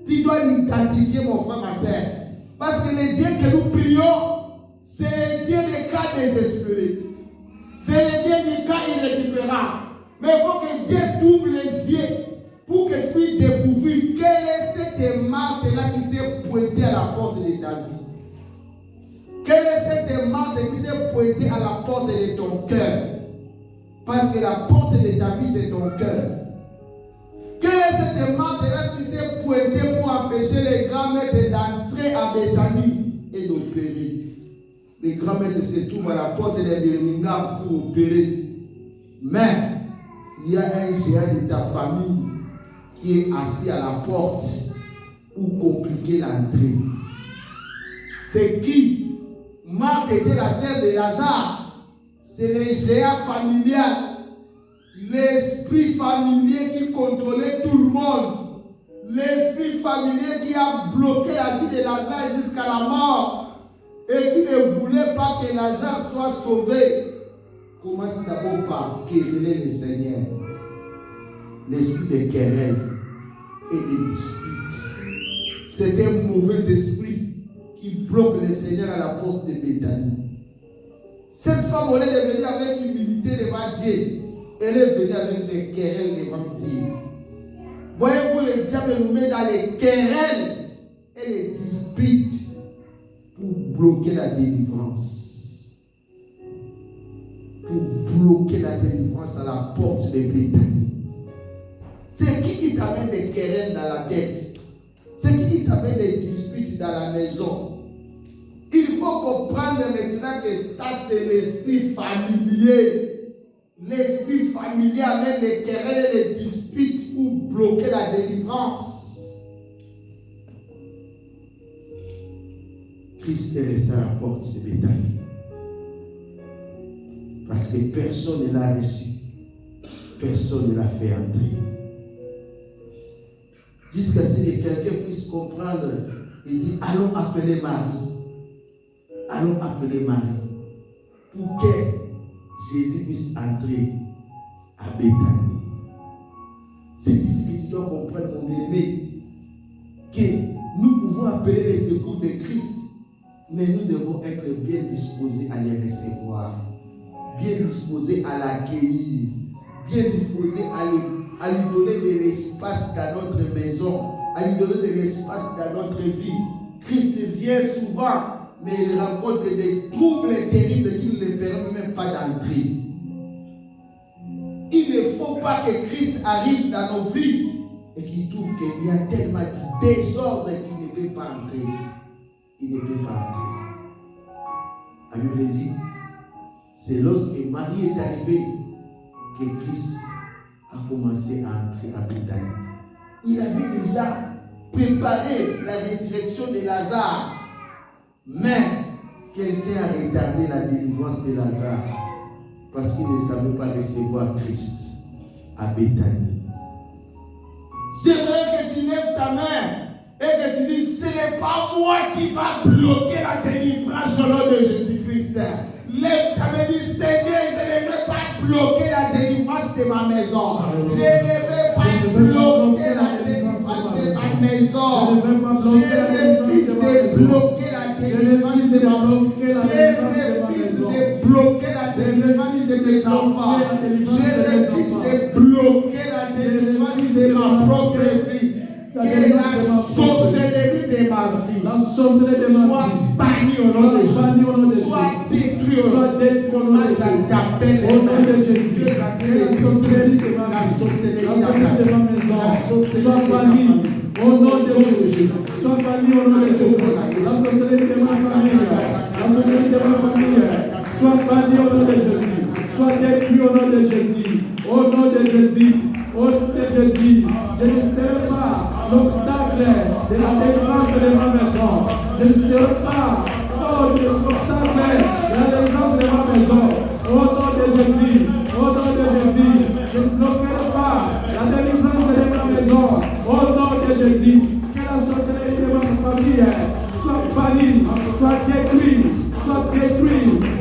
Tu dois l'identifier, mon frère, ma soeur. Parce que le Dieu que nous prions, c'est le Dieu des cas désespérés. C'est le Dieu des cas irrécupérables. Mais il faut que Dieu t'ouvre les yeux pour que tu puisses découvrir quelle est cette Marthe-là qui s'est pointée à la porte de ta vie. Quelle est cette Marthe qui s'est pointée à la porte de ton cœur? Parce que la porte de ta vie, c'est ton cœur. Quelle est cette Marthe-là qui s'est pointée pour empêcher les grands maîtres d'entrer à Béthanie et d'opérer? Les grands maîtres se trouvent à la porte de Birmingham pour opérer. Mais il y a un géant de ta famille qui est assis à la porte pour compliquer l'entrée. C'est qui? Marthe était la sœur de Lazare. C'est le géant familial. L'esprit familier qui contrôlait tout le monde. L'esprit familier qui a bloqué la vie de Lazare jusqu'à la mort. Et qui ne voulait pas que Lazare soit sauvé. Commence d'abord par quereller le Seigneur. L'esprit de querelle et de dispute. C'est un mauvais esprit qui bloque le Seigneur à la porte de Béthanie. Cette femme, au lieu de venir avec humilité devant Dieu, elle est venue avec des querelles devant Dieu. Voyez-vous, le diable nous met dans les querelles et les disputes pour bloquer la délivrance. Pour bloquer la délivrance à la porte de Béthanie. C'est qui t'amène des querelles dans la tête? C'est qui t'amène des disputes dans la maison? Il faut comprendre maintenant que ça, c'est l'esprit familier. L'esprit familier amène les querelles et les disputes pour bloquer la délivrance. Christ est resté à la porte de Béthanie. Parce que personne ne l'a reçu. Personne ne l'a fait entrer. Jusqu'à ce que quelqu'un puisse comprendre et dire, allons appeler Marie. Allons appeler Marie. Pour que Jésus puisse entrer à Béthanie. C'est ici que tu dois comprendre, mon bien-aimé, que nous pouvons appeler les secours de Christ, mais nous devons être bien disposés à les recevoir, bien disposés à l'accueillir, bien disposés à lui donner de l'espace dans notre maison, à lui donner de l'espace dans notre vie. Christ vient souvent, mais il rencontre des troubles terribles qui ne le permettent même pas d'entrer. Il ne faut pas que Christ arrive dans nos vies et qu'il trouve qu'il y a tellement de désordre qu'il ne peut pas entrer. Il ne peut pas entrer. La Bible dit, c'est lorsque Marie est arrivée que Christ a commencé à entrer à Béthanie. Il avait déjà préparé la résurrection de Lazare, mais quelqu'un a retardé la délivrance de Lazare parce qu'il ne savait pas recevoir Christ à Béthanie. J'aimerais que tu lèves ta main et que tu dis, ce n'est pas moi qui va bloquer la délivrance au nom de Jésus-Christ. Lève ta main et dis, Seigneur, je ne vais pas bloquer la délivrance de ma maison. Je ne vais pas bloquer la délivrance de ma maison. Je refuse de bloquer la délivrance de ma maison. Je refuse de bloquer la délivrance de mes enfants. Je refuse de bloquer la délivrance de ma propre vie. Que la sorcellerie de ma vie soit bannie au nom de Jésus, soit détruite au nom de Jésus. Comment ça t'appelle au nom de Jésus? La sorcellerie de ma maison soit bannie au nom de Jésus. Soit bannie au nom de Jésus. La sorcellerie de ma famille, la sorcellerie de ma famille, soit bannie au nom de Jésus. Soit détruite au nom de Jésus. Au nom de Jésus. Au nom de Jésus. Je ne serai pas l'obstacle de la délivrance de ma maison. Je ne serai pas l'obstacle de la délivrance de ma maison. Au nom de Jésus, au nom de Jésus, je ne bloquerai pas la délivrance de ma maison. Au nom de Jésus, que la sorcellerie de ma famille soit bannie, soit détruite,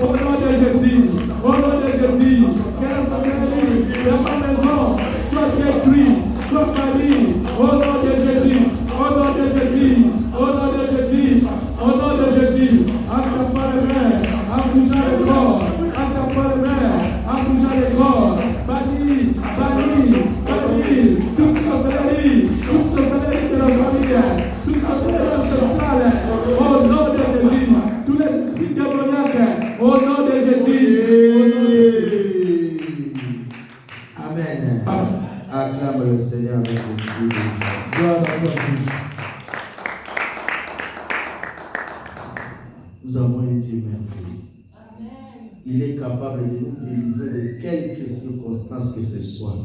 au nom de Jésus, au nom de Jésus, que la sorcellerie de ma maison soit détruite, soit bannie, au nom de Jésus, au nom de Jésus, au nom de Jésus, au nom de Jésus, accapare les mains, accoucha les corps, accapare les mains, accoucha les corps, banni, toute sorcellerie de la famille, toute sorcellerie sociale, au nom de Jésus, tous les esprits démoniaques, au nom de Jésus. Amen. Acclame le Seigneur avec le cri de joie. Nous avons un Dieu merveilleux. Il est capable de nous délivrer de quelques circonstances que ce soit.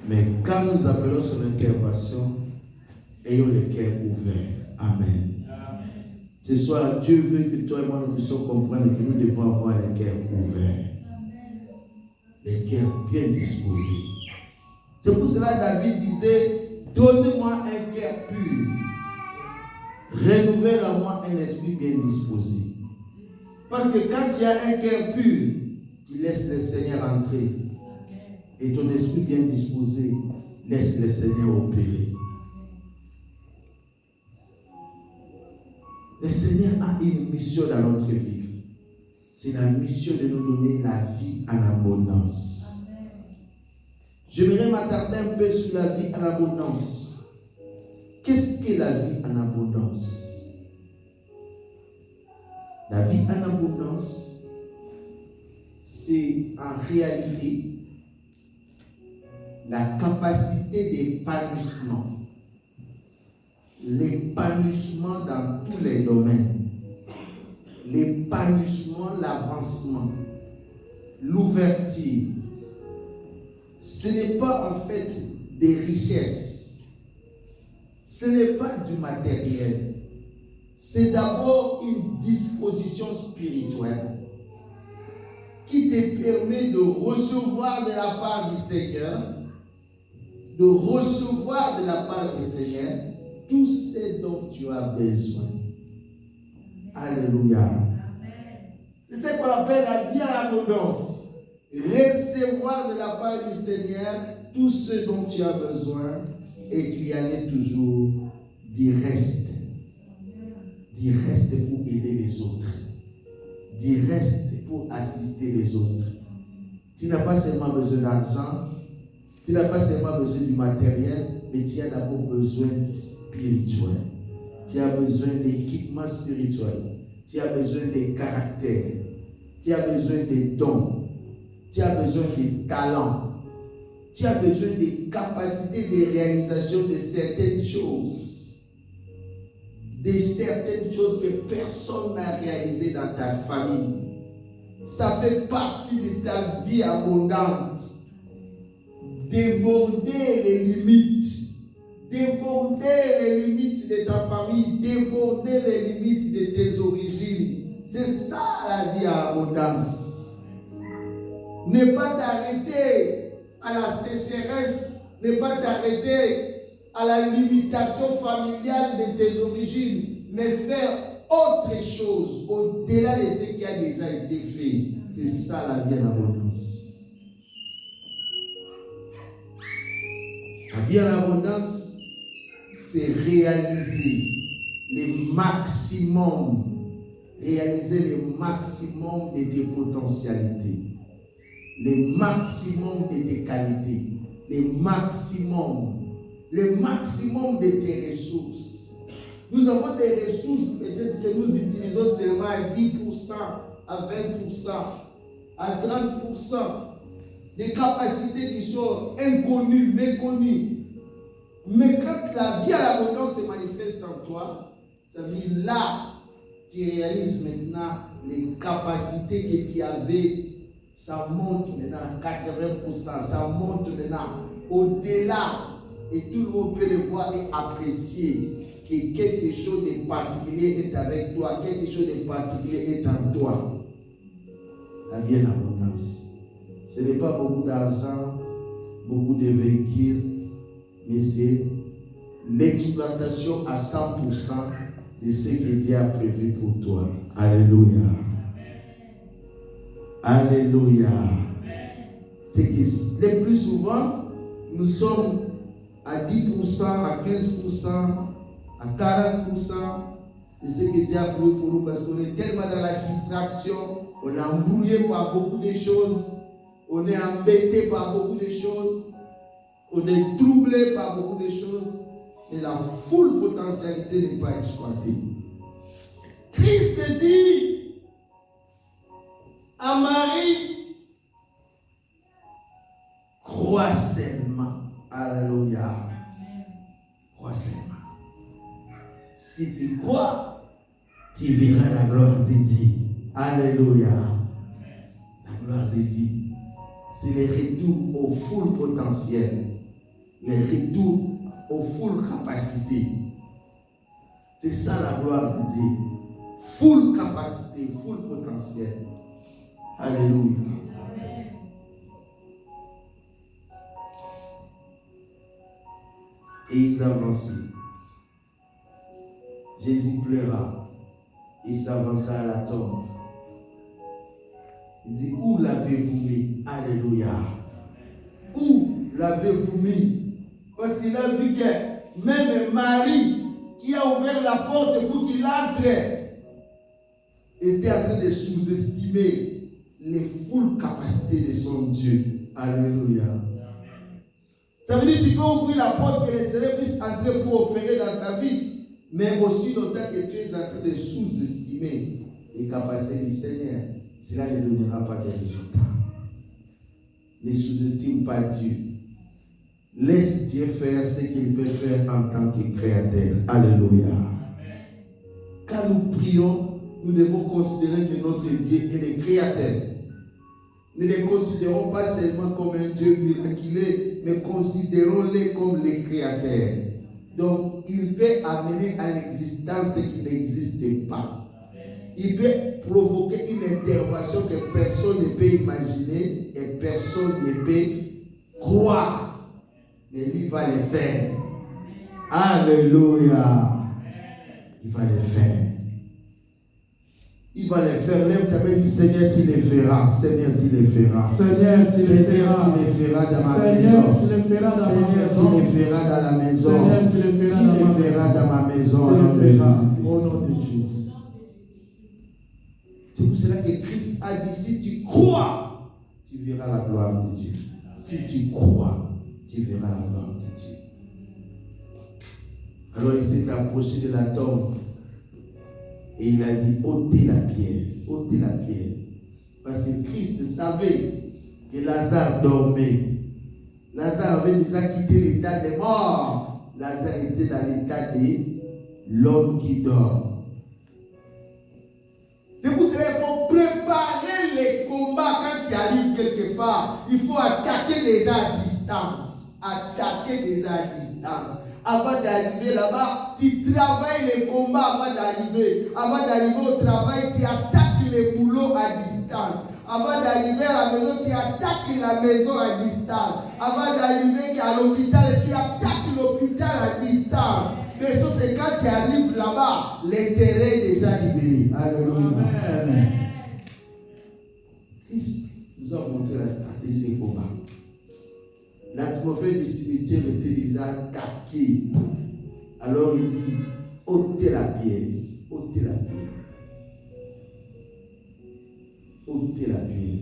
Mais quand nous appelons son intervention, ayons le cœur ouvert. Amen. Ce soir, Dieu veut que toi et moi nous puissions comprendre que nous devons avoir le cœur ouvert. Le cœur bien disposé. C'est pour cela que David disait, donne-moi un cœur pur. Renouvelle en moi un esprit bien disposé. Parce que quand tu as un cœur pur, tu laisses le Seigneur entrer. Et ton esprit bien disposé, laisse le Seigneur opérer. Le Seigneur a une mission dans notre vie. C'est la mission de nous donner la vie en abondance. J'aimerais m'attarder un peu sur la vie en abondance. Qu'est-ce que la vie en abondance? La vie en abondance, c'est en réalité la capacité d'épanouissement. L'épanouissement dans tous les domaines. L'épanouissement, l'avancement, l'ouverture. Ce n'est pas en fait des richesses. Ce n'est pas du matériel. C'est d'abord une disposition spirituelle qui te permet de recevoir de la part du Seigneur, tout ce dont tu as besoin. Alléluia. C'est ce qu'on appelle la vie en abondance. Recevoir de la part du Seigneur tout ce dont tu as besoin et qu'il y en ait toujours du reste. Du reste pour aider les autres. Du reste pour assister les autres. Tu n'as pas seulement besoin d'argent, Tu n'as pas seulement besoin du matériel, mais tu as d'abord besoin du spirituel. Tu as besoin d'équipement spirituel. Tu as besoin des caractères. Tu as besoin des dons. Tu as besoin des talents. Tu as besoin des capacités de réalisation de certaines choses. De certaines choses que personne n'a réalisées dans ta famille. Ça fait partie de ta vie abondante. Déborder les limites. Déborder les limites de ta famille. Déborder les limites de tes origines. C'est ça la vie à abondance. Ne pas t'arrêter à la sécheresse. Ne pas t'arrêter à la limitation familiale de tes origines. Mais faire autre chose au-delà de ce qui a déjà été fait. C'est ça la vie en abondance. La vie en abondance, c'est réaliser le maximum de tes potentialités, le maximum de tes qualités, le maximum de tes ressources. Nous avons des ressources peut-être que nous utilisons seulement à 10%, à 20%, à 30%. Des capacités qui sont inconnues, méconnues. Mais quand la vie à l'abondance se manifeste en toi, ça veut dire là, tu réalises maintenant les capacités que tu avais. Ça monte maintenant à 80%, ça monte maintenant au-delà. Et tout le monde peut le voir et apprécier que quelque chose de particulier est avec toi, quelque chose de particulier est en toi. La vie en abondance. Ce n'est pas beaucoup d'argent, beaucoup de véhicules, mais c'est l'exploitation à 100% de ce que Dieu a prévu pour toi. Alléluia. Alléluia. C'est que le plus souvent, nous sommes à 10%, à 15%, à 40% de ce que Dieu a prévu pour nous parce qu'on est tellement dans la distraction, on est embrouillé par beaucoup de choses. On est embêté par beaucoup de choses. On est troublé par beaucoup de choses. Mais la full potentialité n'est pas exploitée. Christ dit à Marie, crois seulement. Alléluia. Crois seulement. Si tu crois, tu verras la gloire de Dieu. Alléluia. La gloire de Dieu. C'est le retour au full potentiel, le retour aux full capacité. C'est ça la gloire de Dieu. Full capacité, full potentiel. Alléluia. Et ils avançaient. Jésus pleura. Il s'avança à la tombe. Il dit, où l'avez-vous mis? Alléluia. Où l'avez-vous mis? Parce qu'il a vu que même Marie, qui a ouvert la porte pour qu'il entre, était en train de sous-estimer les full capacités de son Dieu. Alléluia. Ça veut dire que tu peux ouvrir la porte que les Seigneur puisse entrer pour opérer dans ta vie, mais aussi longtemps que tu es en train de sous-estimer les capacités du Seigneur, cela ne donnera pas de résultats. Ne sous-estime pas Dieu. Laisse Dieu faire ce qu'il peut faire en tant que créateur. Alléluia. Quand nous prions, nous devons considérer que notre Dieu est le créateur. Ne le considérons pas seulement comme un Dieu miraculeux, mais considérons-le comme le créateur. Donc, il peut amener à l'existence ce qui n'existe pas. Il peut provoquer une intervention que personne ne peut imaginer et personne ne peut croire. Mais lui va le faire. Alléluia. Il va le faire. Il va le faire. Lève ta main et dis, Seigneur, tu le feras. Seigneur, tu le feras. Seigneur, tu le feras dans ma maison. tu le feras dans Seigneur, tu le feras dans la maison. Seigneur, tu le feras dans ma maison. Au nom de Jésus. C'est pour cela que Christ a dit, si tu crois, tu verras la gloire de Dieu. Si tu crois. tu verras la gloire de Dieu. Alors il s'est approché de la tombe et il a dit, ôtez la pierre, ôtez la pierre. Parce que Christ savait que Lazare dormait. Lazare avait déjà quitté l'état des morts. Lazare était dans l'état de l'homme qui dort. C'est pour cela qu'il faut préparer les combats quand tu arrives quelque part. Il faut attaquer déjà à distance. Attaquer déjà à distance. Avant d'arriver là-bas, tu travailles les combats avant d'arriver. Avant d'arriver au travail, tu attaques les boulots à distance. Avant d'arriver à la maison, tu attaques la maison à distance. Avant d'arriver à l'hôpital, tu attaques l'hôpital à distance. De sorte que quand tu arrives là-bas, le terrain est déjà libéré. Alléluia. Amen. Christ nous a montré la stratégie des combats. L'atmosphère du cimetière était déjà attaquée. Alors il dit, ôtez la pierre, ôtez la pierre. Ôtez la pierre.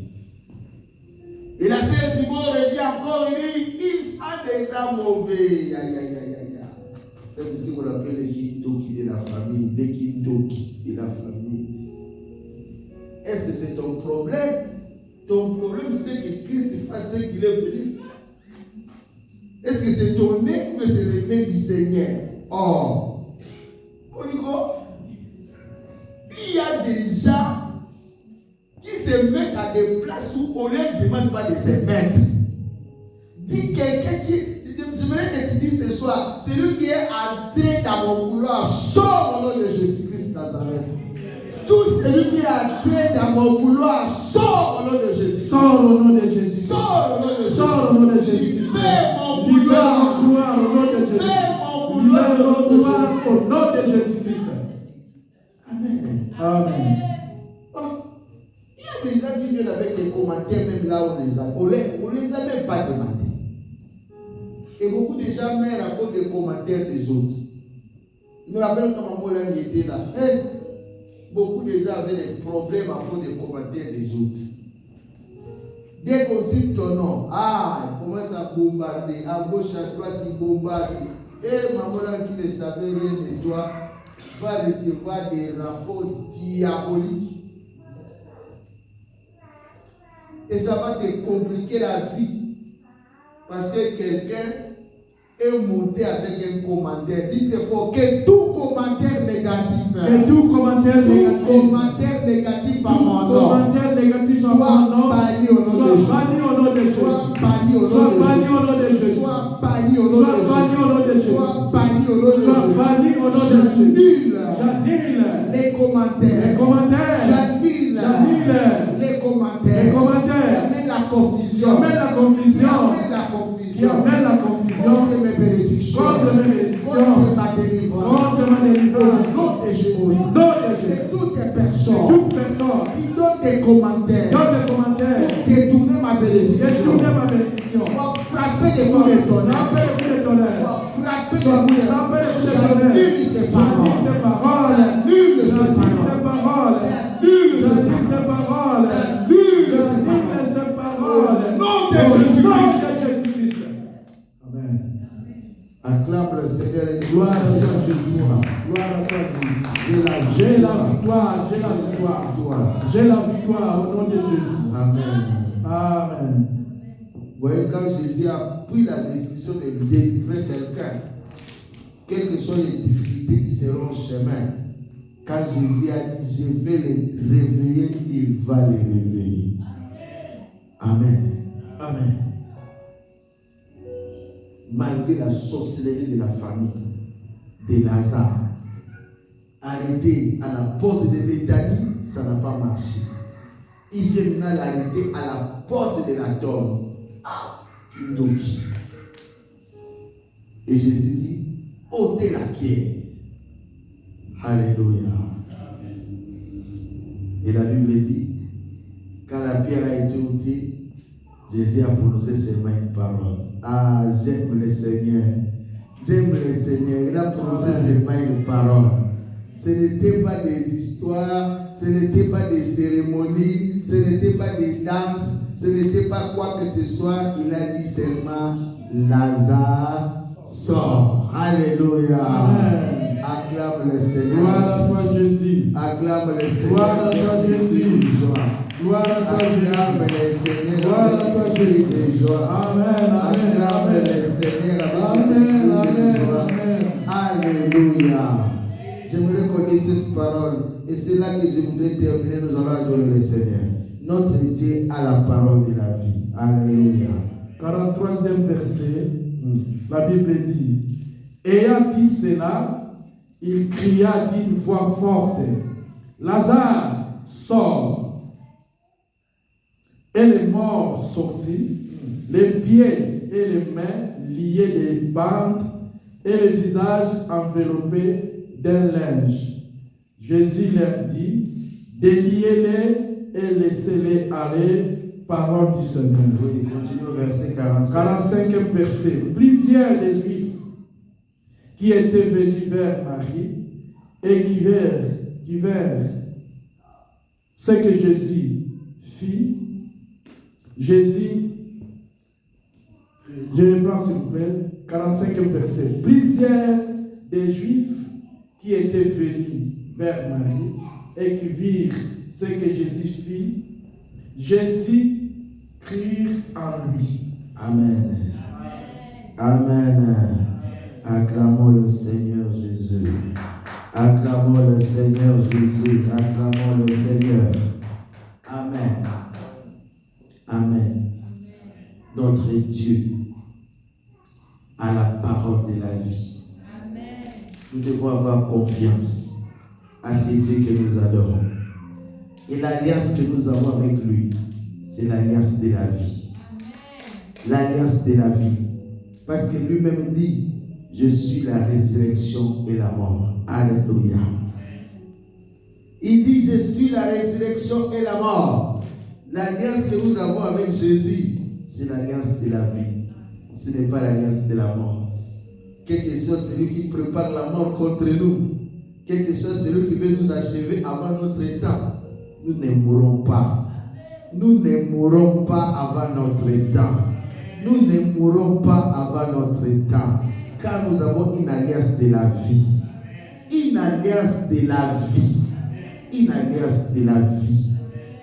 Et la sœur Thibaut revient encore, il dit, il sent déjà mauvais. Aïe, aïe, aïe, aïe. Ça, c'est ce qu'on appelle les kindoki de la famille. Les kindoki de la famille. Est-ce que c'est ton problème? Ton problème, c'est que Christ fasse ce qu'il est venu faire. Est-ce que c'est ton nez ou c'est le nez du Seigneur? Oh, il y a des gens qui se mettent à des places où on ne leur demande pas de se mettre. Dis quelqu'un qui... J'aimerais que tu dises ce soir, celui qui est entré dans mon couloir, sort au nom de Jésus-Christ Nazareth. Tout celui qui est entré dans mon couloir, sort au nom de Jésus. Sors au nom de Jésus. Sors au nom de Jésus. Sors au nom de Jésus. Libère mon couloir. Libère mon couloir au nom de Jésus. Libère mon couloir au nom de Jésus-Christ. Amen. Amen. Oh, il y a des gens qui viennent avec des commentaires, même là où on les a même pas demandé. Et beaucoup de gens meurent à cause des commentaires des autres. Je me rappelle quand maman Lang était là. Beaucoup de gens avaient des problèmes à cause des commentaires des autres. Dès qu'on cite ton nom, il commence à bombarder. À gauche, à droite, il bombarde. Et maman Lang qui ne savait rien de toi va recevoir des rapports diaboliques. Et ça va te compliquer la vie. Parce que quelqu'un est monté avec un commentaire. Dites fort que tout commentaire négatif. Que tout commentaire négatif à mon nom. Soit banni au nom de Jésus. Soit banni au nom de Jésus. Soit banni au nom de Jésus. Soit banni au nom de Jésus. Soit banni au nom de Jésus. J'annule les commentaires. J'annule les commentaires. J'amène la confusion. J'amène la confusion. Contre mes bénédictions. Contre ma délivrance. Au nom de Jésus. Et toutes les personnes qui donnent des commentaires. Pour détourner ma bénédiction. Sois frappé des coups de tonnerre. Sois frappé des coups de tonnerre. J'annule ces paroles. J'annule ces paroles. Au nom de Jésus-Christ. Amen. Acclame le Seigneur et gloire à Jésus. Gloire à toi, Jésus. J'ai la victoire. J'ai la victoire au nom de Jésus. Amen. Vous voyez, quand Jésus a pris la décision de délivrer quelqu'un, quelles que soient les difficultés qui seront au chemin, quand Jésus a dit, je vais les réveiller, il va les réveiller. Amen. Malgré la sorcellerie de la famille de Lazare, arrêté à la porte de Béthanie, ça n'a pas marché. Il vient maintenant l'arrêter à la porte de la tombe. Et Jésus dit, ôtez la pierre. Alléluia. Et la Bible dit, quand la pierre a été ôtée, Jésus a prononcé ses mains une parole. J'aime le Seigneur. Il a prononcé ses mains une parole. Ce n'était pas des histoires, ce n'était pas des cérémonies, ce n'était pas des danses, ce n'était pas quoi que ce soit. Il a dit seulement Lazare sort. Alléluia. Amen. Acclame le Seigneur. Gloire à toi, Jésus. Acclame le Seigneur. Gloire à toi, Jésus. Gloire à toi, Acclame Jésus. le Seigneur. Gloire à toi, Jésus. De joie. Amen, amen, Acclame amen. le Seigneur avec Amen, des cris amen, de joie. amen. Alléluia. J'aimerais qu'on dise cette parole. Et c'est là que je voudrais terminer. Nous allons adorer le Seigneur. Notre Dieu a la parole de la vie. Alléluia. 43e verset, la Bible dit, ayant dit cela, il cria d'une voix forte, Lazare, sort. Et les morts sortis, les pieds et les mains liés des bandes et le visage enveloppé d'un linge. Jésus leur dit, déliez-les et laissez-les aller. Parole du Seigneur. Oui, continue au verset 45. 45e verset. Plusieurs des Juifs qui étaient venus vers Marie et qui virent ce que Jésus fit. Jésus, je reprends s'il vous plaît, 45e verset. Plusieurs des Juifs qui étaient venus vers Marie et qui virent ce que Jésus fit, Jésus crut en lui. Amen. Amen. Acclamons le Seigneur Jésus. Acclamons le Seigneur Jésus. Acclamons le Seigneur. Amen. Amen. Notre Dieu a la parole de la vie. Amen. Nous devons avoir confiance à ce Dieu que nous adorons. Et l'alliance que nous avons avec lui, c'est l'alliance de la vie. L'alliance de la vie. Parce que lui-même dit, je suis la résurrection et la mort. Alléluia. Il dit, je suis la résurrection et la mort. L'alliance que nous avons avec Jésus, c'est l'alliance de la vie. Ce n'est pas l'alliance de la mort. Quel que soit celui qui prépare la mort contre nous, quel que soit celui qui veut nous achever avant notre temps, nous ne mourrons pas. Nous ne mourrons pas avant notre temps. Nous ne mourrons pas avant notre temps. Car nous avons une alliance de la vie. Une alliance de la vie. Une alliance de la vie.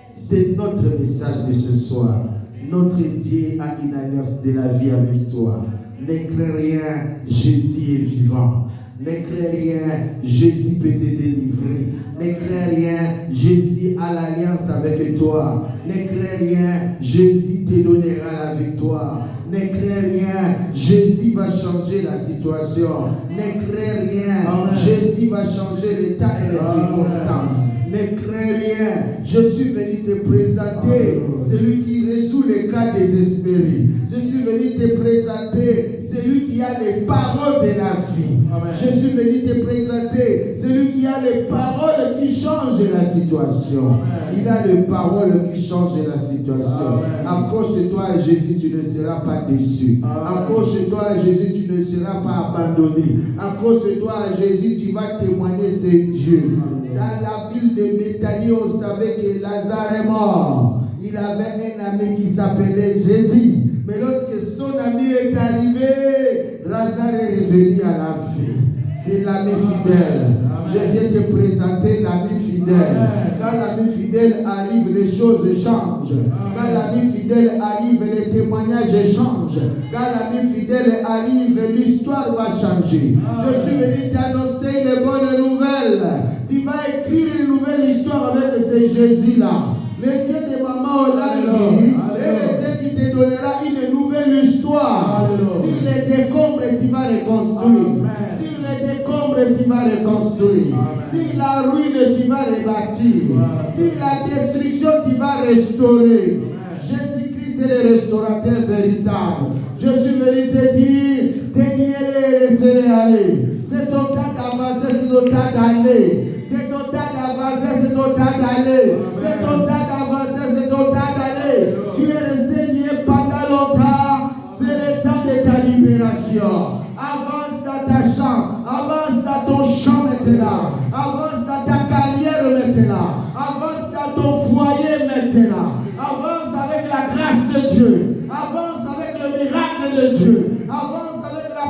C'est notre message de ce soir. Notre Dieu a une alliance de la vie avec toi. Ne crains rien, Jésus est vivant. Ne crains rien, Jésus peut te délivrer. Ne crains rien, Jésus a l'alliance avec toi. Ne crains rien, Jésus te donnera la victoire. Ne crains rien, Jésus va changer la situation. Ne crains rien, Amen. Jésus va changer l'état et les circonstances. Ne crains rien, je suis venu te présenter celui qui résout les cas désespérés. Je suis venu te présenter celui qui a les paroles de la vie. Amen. Je suis venu te présenter celui qui a les paroles qui changent la situation. Amen. Il a les paroles qui changent la situation. Accroche-toi à Jésus, tu ne seras pas déçu. Accroche-toi à Jésus, tu ne seras pas abandonné. Accroche-toi à Jésus, tu vas témoigner, c'est Dieu. Dans la ville de Béthanie, on savait que Lazare est mort. Il avait un ami qui s'appelait Jésus. Mais lorsque son ami est arrivé, Lazare est revenu à la vie. C'est l'ami fidèle. Je viens te présenter l'ami fidèle. Quand l'ami fidèle arrive, les choses changent. Quand l'ami fidèle arrive, les témoignages changent. Quand l'ami fidèle arrive, l'histoire va changer. Je suis venu t'annoncer les bonnes nouvelles. Tu vas écrire une nouvelle histoire avec ce Jésus-là. Le Dieu de Maman Olandi est le Dieu qui te donnera une nouvelle histoire. Si les décombres, tu vas reconstruire. Si les décombres, tu vas reconstruire. Si la ruine, tu vas rebâtir. Si la destruction, tu vas restaurer. Jésus-Christ est le restaurateur véritable. Je suis venu te dire, déliez-les et laissez-les aller. C'est ton temps d'avancer, c'est ton temps d'aller. C'est ton temps d'avancer, c'est ton temps d'aller. C'est ton temps d'avancer, c'est ton temps d'aller. Tu es resté lié pendant longtemps. C'est le temps de ta libération. Avance dans ta chambre. Avance dans ton champ maintenant. Avance dans ta carrière maintenant. Avance dans ton foyer maintenant. Avance avec la grâce de Dieu. Avance avec le miracle de Dieu.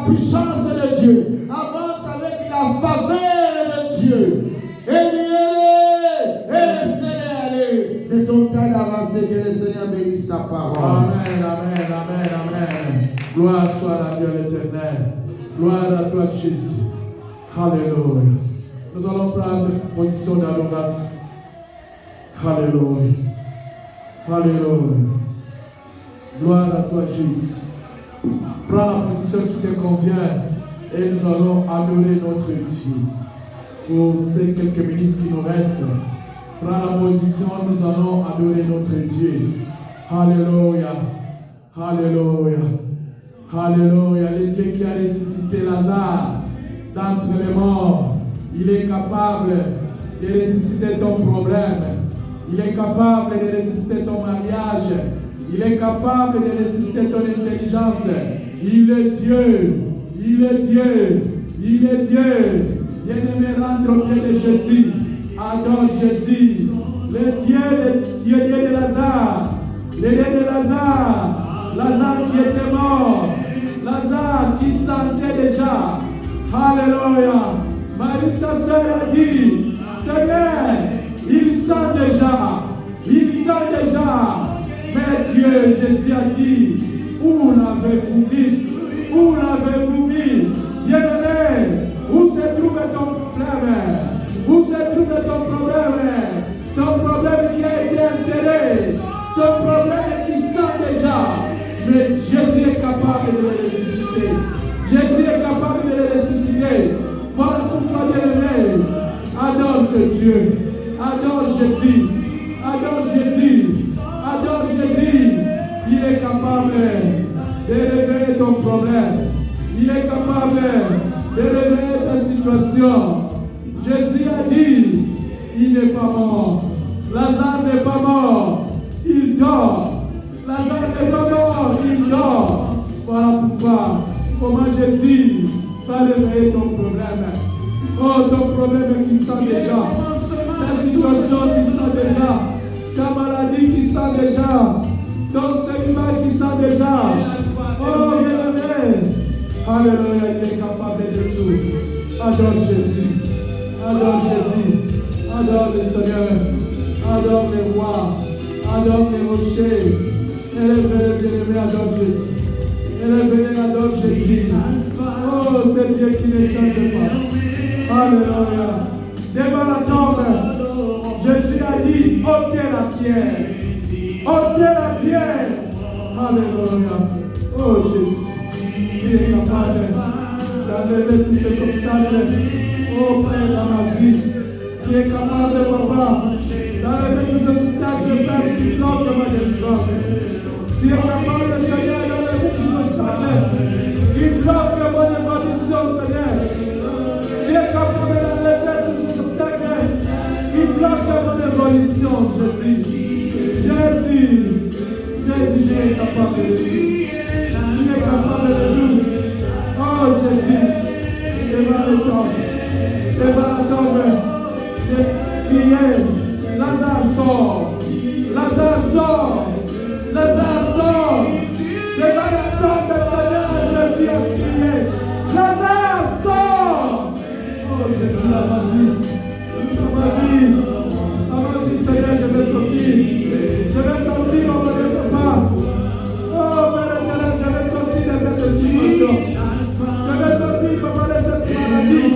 puissance de Dieu. Avance avec la faveur de Dieu. Laissez-les aller. C'est ton temps d'avancer. Que le Seigneur bénisse sa parole. Amen, amen, amen, amen. Gloire soit à Dieu l'éternel. Gloire à toi, Jésus. Alléluia. Nous allons prendre position d'adoration. Alléluia. Alléluia. Gloire à toi, Jésus. Prends la position qui te convient et nous allons adorer notre Dieu. Pour ces quelques minutes qui nous restent, prends la position, nous allons adorer notre Dieu. Alléluia. Alléluia. Alléluia. Le Dieu qui a ressuscité Lazare d'entre les morts, il est capable de ressusciter ton problème. Il est capable de ressusciter ton mariage. Il est capable de ressusciter ton intelligence. Il est Dieu. Il est Dieu. Il est Dieu. Bien-aimé, rentre au pied de Jésus. Adore Jésus. Le Dieu de Lazare. Le Dieu de Lazare. Lazare qui était mort. Lazare qui sentait déjà. Alléluia. Marie, sa sœur, a dit, Seigneur, il sent déjà. Il sent déjà. Mais Dieu, Jésus a dit, où l'avez-vous mis? Où l'avez-vous mis? Bien-aimé, où se trouve ton problème? Où se trouve ton problème? Ton problème qui a été enterré, ton problème qui sent déjà. Mais Jésus est capable de le ressusciter. Jésus est capable de le ressusciter. Voilà pourquoi, bien-aimé, adore ce Dieu. Adore Jésus. Adore Jésus. Adore Jésus. Il est capable de réveiller ton problème. Il est capable de réveiller ta situation. Jésus a dit, il n'est pas mort. Lazare n'est pas mort. Il dort. Lazare n'est pas mort. Il dort. Voilà pourquoi, comment Jésus va réveiller ton problème. Oh, ton problème qui sent déjà. Ta situation qui sent déjà. Ta maladie qui sent déjà. Ton célibat qui sent déjà. Oh, bien-aimé. Alléluia, il est capable de tout. Adore Jésus. Adore Jésus. Adore le Seigneur. Adore les rois. Adore les rochers. Élève-les, bien-aimé, adore Jésus. Élève-les, adore Jésus. Oh, c'est Dieu qui ne change pas. Alléluia. Devant la tombe, Jésus a dit, ôtez la pierre. Ôtez la pierre. Alléluia. Oh Jésus, tu es capable d'enlever tous ces obstacles. Oh Père, dans ma vie. Tu es capable, Papa, d'enlever tous ces obstacles, Père, qui bloquent ma délivrance. Tu es capable, Seigneur, d'enlever tous ces obstacles qui bloquent mon évolution, Seigneur. Tu es capable d'enlever tous ces obstacles qui bloquent mon évolution, Jésus. Jésus, Jésus, tu es capable de tout. Tu es capable de tout. Oh Jésus, devant la tombe, j'ai crié, Lazare sort, Lazare sort, Lazare sort. Devant la tombe, Seigneur, Jésus a crié, Lazare sort. Oh Jésus, la vie, Seigneur, je vais sortir. Je vais sortir au nom de Papa. Oh Père éternel, je vais sortir de cette situation. Je vais sortir, Papa, de cette maladie.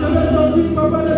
Je vais sortir, Papa, de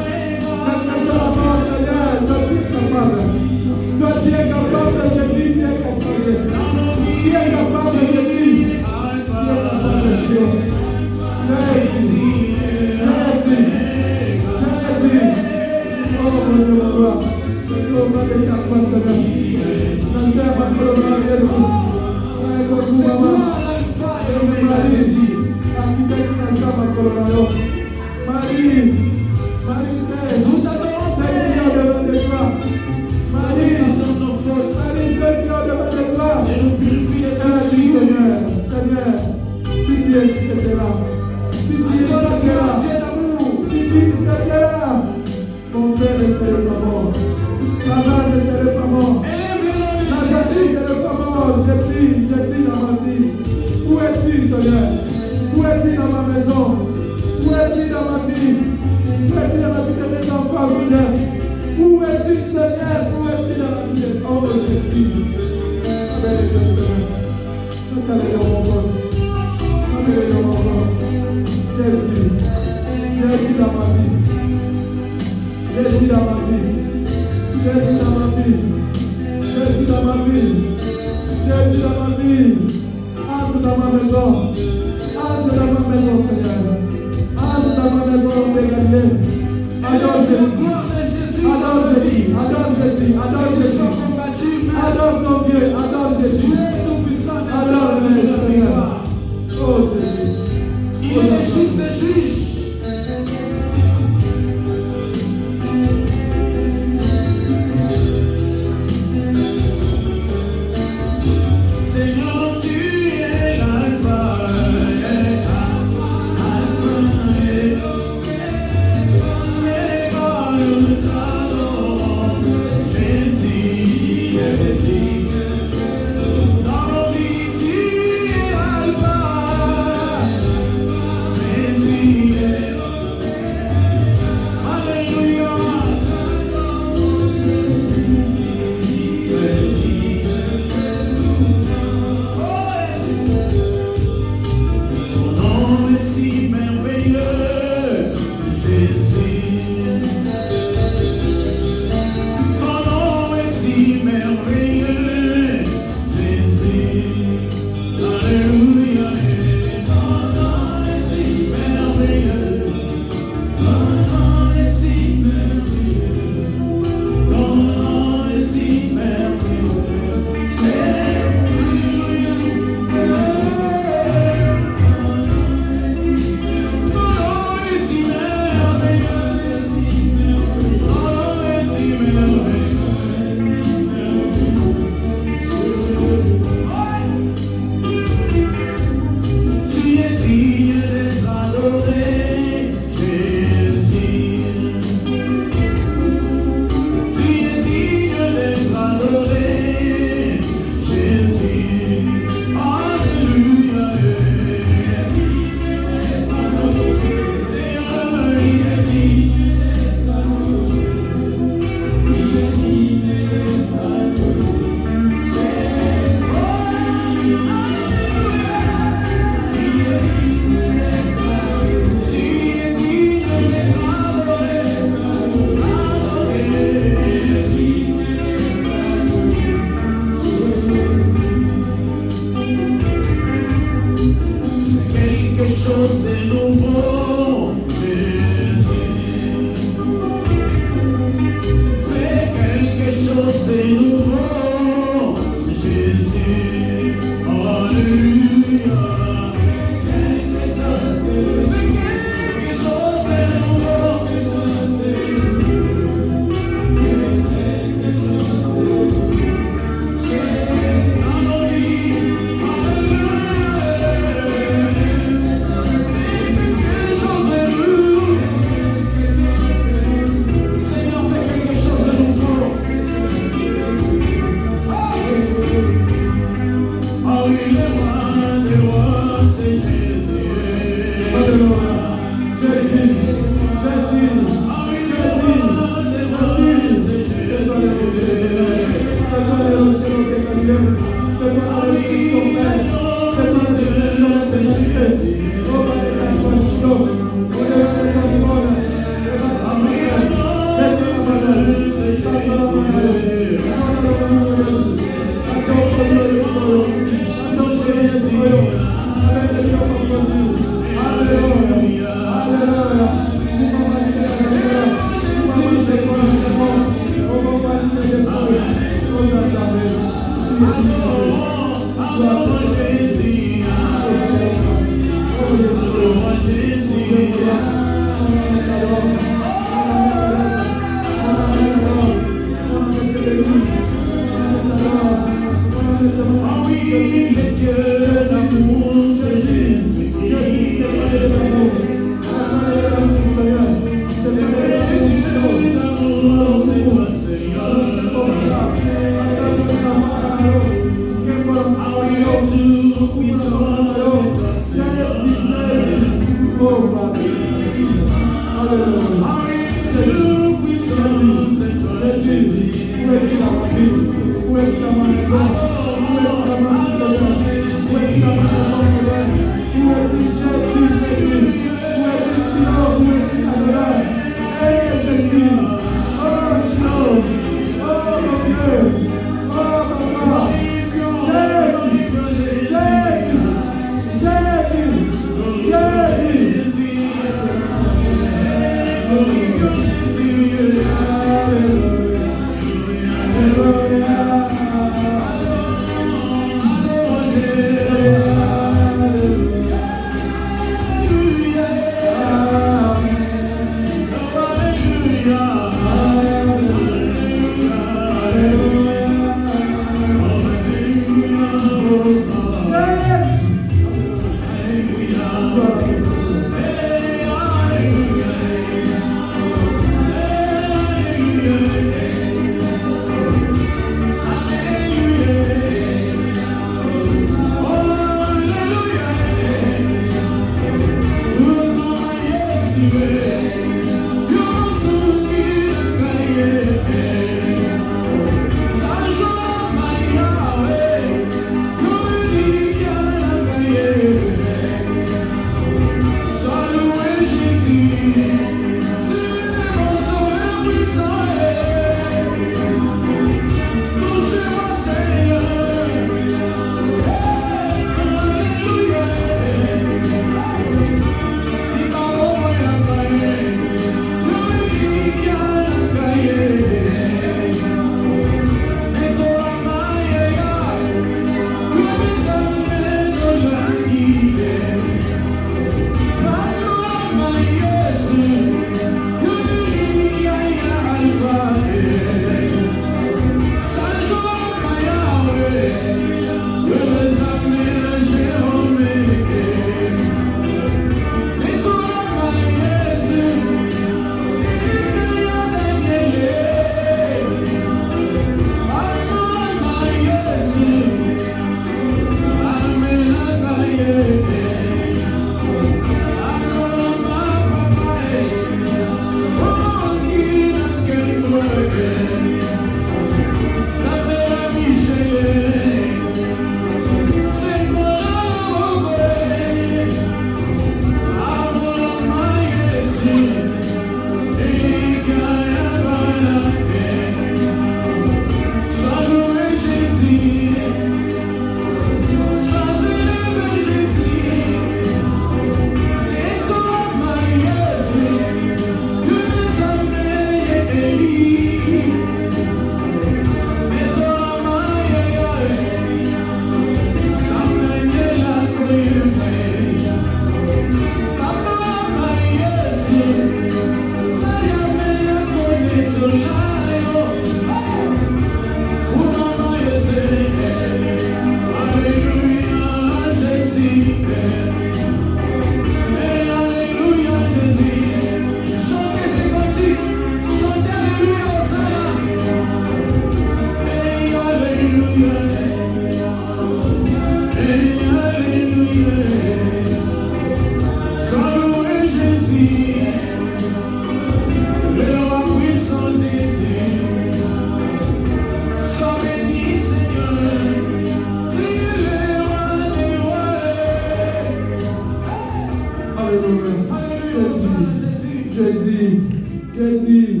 Jésus,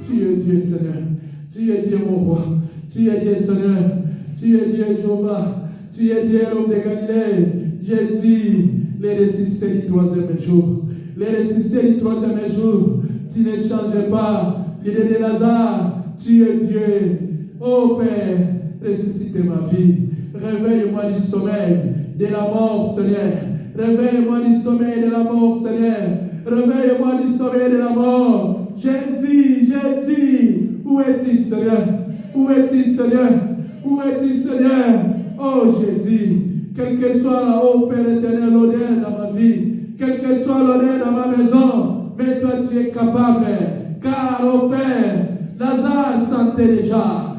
tu es Dieu, Seigneur. Tu es Dieu, mon roi. Tu es Dieu, Seigneur. Tu es Dieu, Jéhovah. Tu es Dieu, l'homme de Galilée. Jésus, les ressuscités du troisième jour. Les ressuscités du troisième jour. Tu ne changes pas l'idée de Lazare. Tu es Dieu. Oh Père, ressuscite ma vie. Réveille-moi du sommeil de la mort, Seigneur. Réveille-moi du sommeil de la mort, Seigneur. Réveille-moi du sommeil de la mort. Jésus, Jésus, où es-tu, Seigneur? Où es-tu, Seigneur? Où es-tu, Seigneur? Oh Jésus, quel que soit, oh Père éternel, l'odeur dans ma vie, quel que soit l'odeur dans ma maison, mais toi tu es capable, car, oh Père, Lazare sentait déjà,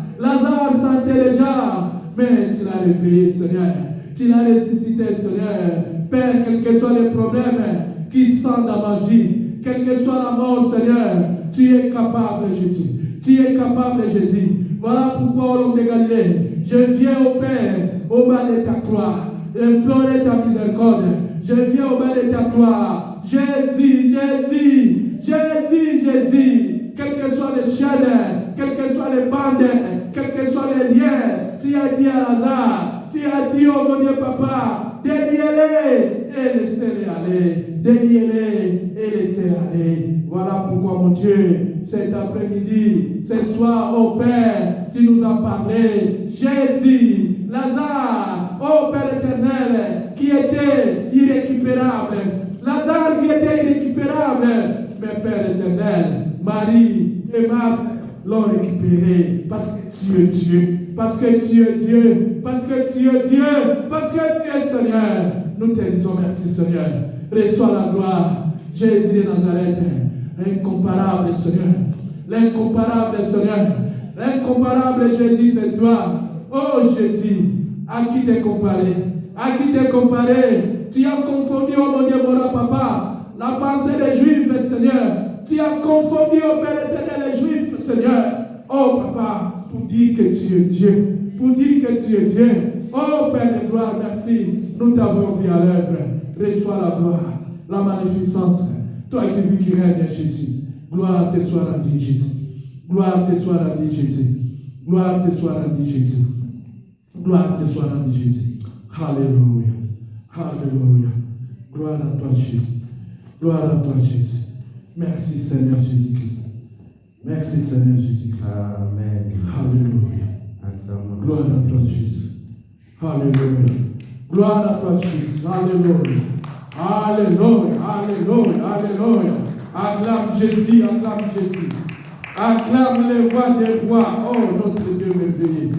mais tu l'as réveillé, Seigneur, tu l'as ressuscité, Seigneur. Père, quels que soient les problèmes qui sont dans ma vie, quelle que soit la mort, Seigneur, tu es capable, Jésus. Tu es capable, Jésus. Voilà pourquoi, au nom de Galilée, je viens au Père, au bas de ta croix, implorer ta miséricorde. Je viens au bas de ta croix. Jésus, Jésus, Jésus, Jésus. Quelles que soient les chaînes, quelles que soient les bandes, quels que soient les liens, tu as dit à Lazare, tu as dit, oh mon Dieu, Papa, déliez-les et laissez-les aller. Déliez-les et laissez-les aller. Voilà pourquoi, mon Dieu, cet après-midi, ce soir, oh Père, tu nous as parlé. Jésus, Lazare, oh Père éternel, qui était irrécupérable. Lazare qui était irrécupérable. Mais Père éternel, Marie et Marthe l'ont récupéré parce que tu es Dieu. Parce que tu es Dieu. Parce que tu es Dieu. Parce que tu es Seigneur. Nous te disons merci, Seigneur. Reçois la gloire. Jésus de Nazareth, incomparable Seigneur. L'incomparable Seigneur. L'incomparable Jésus, c'est toi. Oh Jésus, à qui t'es comparé? À qui t'es comparé? Tu as confondu, oh mon Dieu, mon papa, la pensée des Juifs, Seigneur. Tu as confondu, oh Père éternel, les Juifs, Seigneur. Oh Papa, pour dire que tu es Dieu. Pour dire que tu es Dieu. Oh Père de gloire, merci. Nous t'avons vu à l'œuvre. Reçois la gloire, la magnificence. Toi qui vis, qui règne, Jésus. Gloire te soit rendue, Jésus. Gloire te soit rendue, Jésus. Gloire te soit rendue, Jésus. Gloire te soit rendue, Jésus. Alléluia. Alléluia. Gloire à toi, Jésus. Gloire à toi, Jésus. Merci, Seigneur Jésus-Christ. Merci, Seigneur Jésus-Christ. Amen. Alléluia. Gloire à toi, Jésus. Alléluia. Gloire à toi, Jésus. Alléluia. Alléluia. Alléluia. Alléluia. Acclame Jésus. Acclame Jésus. Acclame les rois des rois. Oh, notre Dieu merveilleux.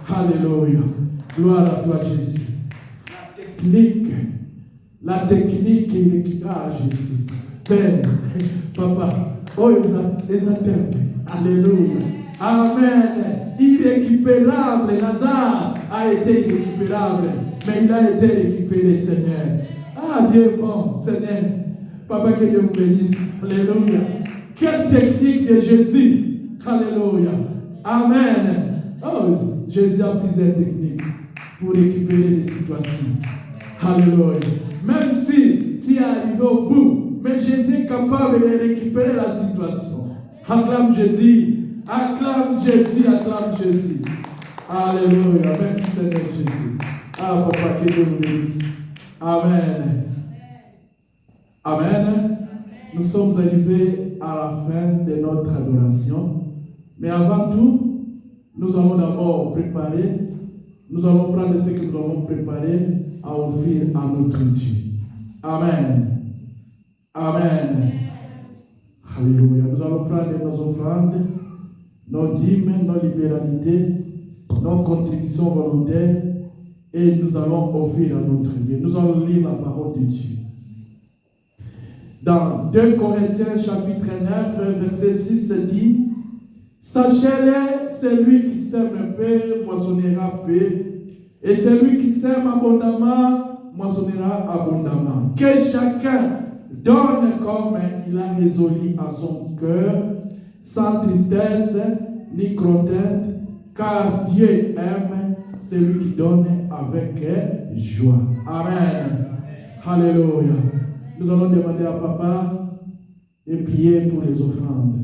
Alléluia. Gloire à toi, Jésus. La technique qui Jésus. Père, Papa, oh, les interprètes. Alléluia. Amen. Irrécupérable. Lazare a été irrécupérable, mais il a été récupéré, Seigneur. Ah, Dieu est bon, Seigneur. Papa, que Dieu vous bénisse. Alléluia. Quelle technique de Jésus. Alléluia. Amen. Oh, Jésus a plusieurs techniques pour récupérer les situations. Alléluia. Même si tu es arrivé au bout, mais Jésus est capable de récupérer la situation. Acclame Jésus. Acclame Jésus. Acclame Jésus. Alléluia. Merci Seigneur Jésus. Ah, Papa, que Dieu vous bénisse. Amen. Amen. Nous sommes arrivés à la fin de notre adoration. Mais avant tout, nous allons d'abord préparer. Nous allons prendre ce que nous avons préparé à offrir à notre Dieu. Amen. Amen. Alléluia. Nous allons prendre nos offrandes, nos dîmes, nos libéralités, nos contributions volontaires et nous allons offrir à notre Dieu. Nous allons lire la parole de Dieu. Dans 2 Corinthiens chapitre 9, verset 6 dit: Sachez-le, celui qui sème peu moissonnera peu, et celui qui sème abondamment moissonnera abondamment. Que chacun donne comme il a résolu à son cœur, sans tristesse ni crainte, car Dieu aime celui qui donne avec joie. Amen. Alléluia. Nous allons demander à Papa de prier pour les offrandes.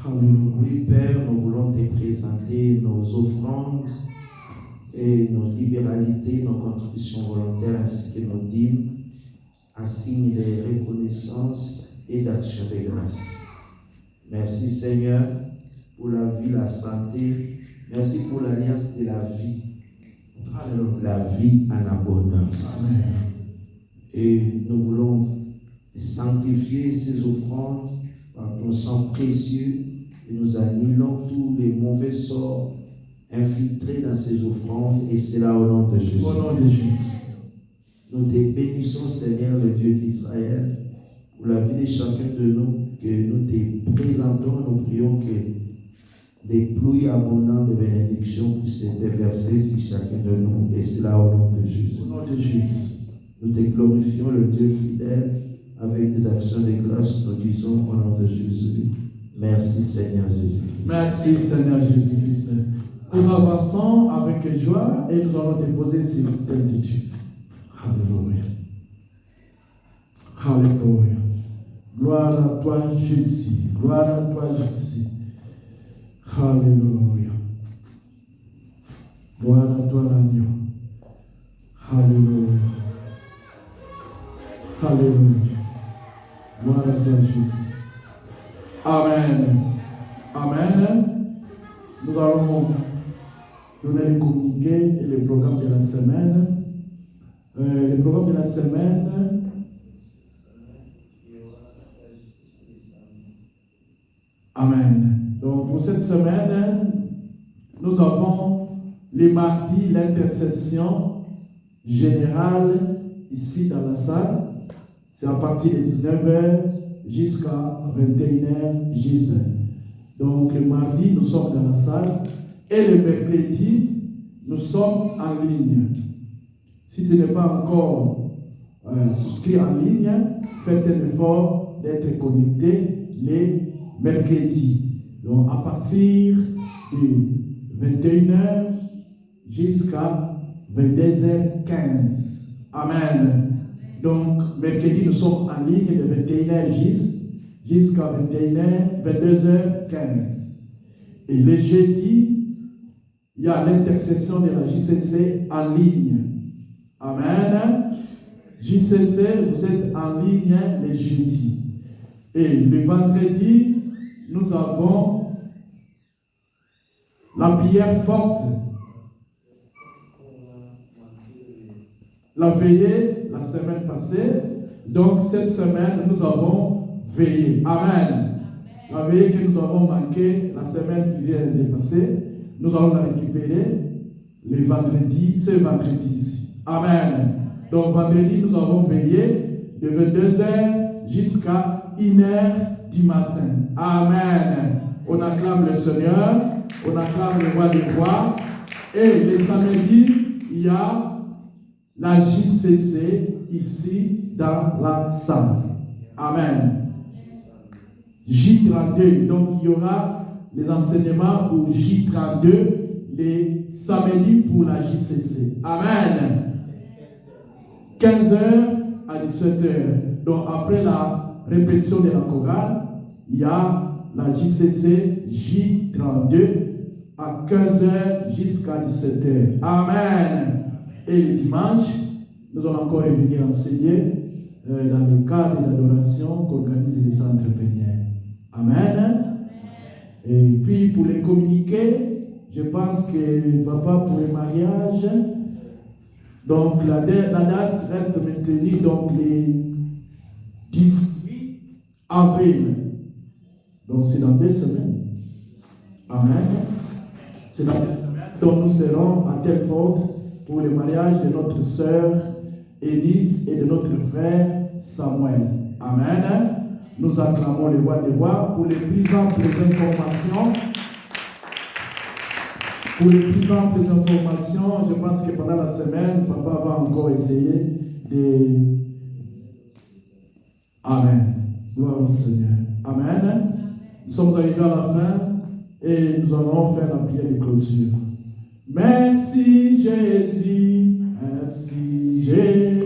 Alléluia. Oui, Père, nous voulons te présenter nos offrandes et nos libéralités, nos contributions volontaires ainsi que nos dîmes, en signe de reconnaissance et d'action de grâce. Merci Seigneur pour la vie, la santé. Merci pour l'alliance de la vie. Alléluia. La vie en abondance. Amen. Et nous voulons sanctifier ces offrandes par ton sang précieux et nous annulons tous les mauvais sorts infiltrés dans ces offrandes et cela au nom de Jésus. Au nom de Jésus. Nous te bénissons Seigneur, le Dieu d'Israël, pour la vie de chacun de nous, que nous te présentons. Nous prions que des pluies abondantes de bénédictions puissent se déverser sur chacun de nous et cela au nom de Jésus. Au nom de Jésus. Nous te glorifions, le Dieu fidèle, avec des actions de grâce. Nous disons au nom de Jésus. Merci Seigneur Jésus-Christ. Merci Seigneur Jésus-Christ. Nous avançons avec joie et nous allons déposer sur l'autel de Dieu. Alléluia. Alléluia. Gloire à toi Jésus. Gloire à toi Jésus. Alléluia. Gloire à toi l'agneau. Alléluia. Alléluia. Gloire à toi Jésus. Amen. Amen. Nous allons donner les communiqués et les programmes de la semaine. Les programmes de la semaine. Amen. Donc pour cette semaine, nous avons les mardis l'intercession générale ici dans la salle. C'est à partir de 19h jusqu'à 21h juste. Donc le mardi, nous sommes dans la salle et le mercredi, nous sommes en ligne. Si tu n'es pas encore souscrit en ligne, faites un effort d'être connecté les mercredis. Donc à partir de 21h jusqu'à 22h15. Amen. Donc mercredi, nous sommes en ligne de 21h jusqu'à 22h15. Et le jeudi, il y a l'intercession de la JCC en ligne. Amen. JCC, vous êtes en ligne le jeudi. Et le vendredi, nous avons la prière forte. La veillée, la semaine passée. Donc, cette semaine, nous avons veillé. Amen. La veillée que nous avons manquée la semaine qui vient de passer, nous allons la récupérer le vendredi, ce vendredi-ci. Amen. Donc, vendredi, nous avons veillé de 22h jusqu'à 1h du matin. Amen. On acclame le Seigneur, on acclame le roi des rois. Et le samedi, il y a la JCC ici dans la salle. Amen. J32. Donc, il y aura les enseignements pour J32 les samedis pour la JCC. Amen. 15h à 17h. Donc, après la répétition de la chorale, il y a la JCC J32 à 15h jusqu'à 17h. Amen. Et le dimanche, nous allons encore venir enseigner dans le cadre d'adoration qu'organisent les centres plénières. Amen. Et puis pour les communiqués, je pense que papa pour les mariages, donc la date reste maintenue donc les 18 avril. Donc c'est dans 2 semaines. Amen. C'est dans 2 semaines. Donc nous serons à Telford pour le mariage de notre sœur Élise et de notre frère Samuel. Amen. Nous acclamons le roi des rois pour les plus amples informations. Pour les plus amples informations, je pense que pendant la semaine, papa va encore essayer de... Amen. Gloire au Seigneur. Amen. Nous sommes arrivés à la fin et nous allons faire la prière de clôture. Merci Jésus, merci Jésus,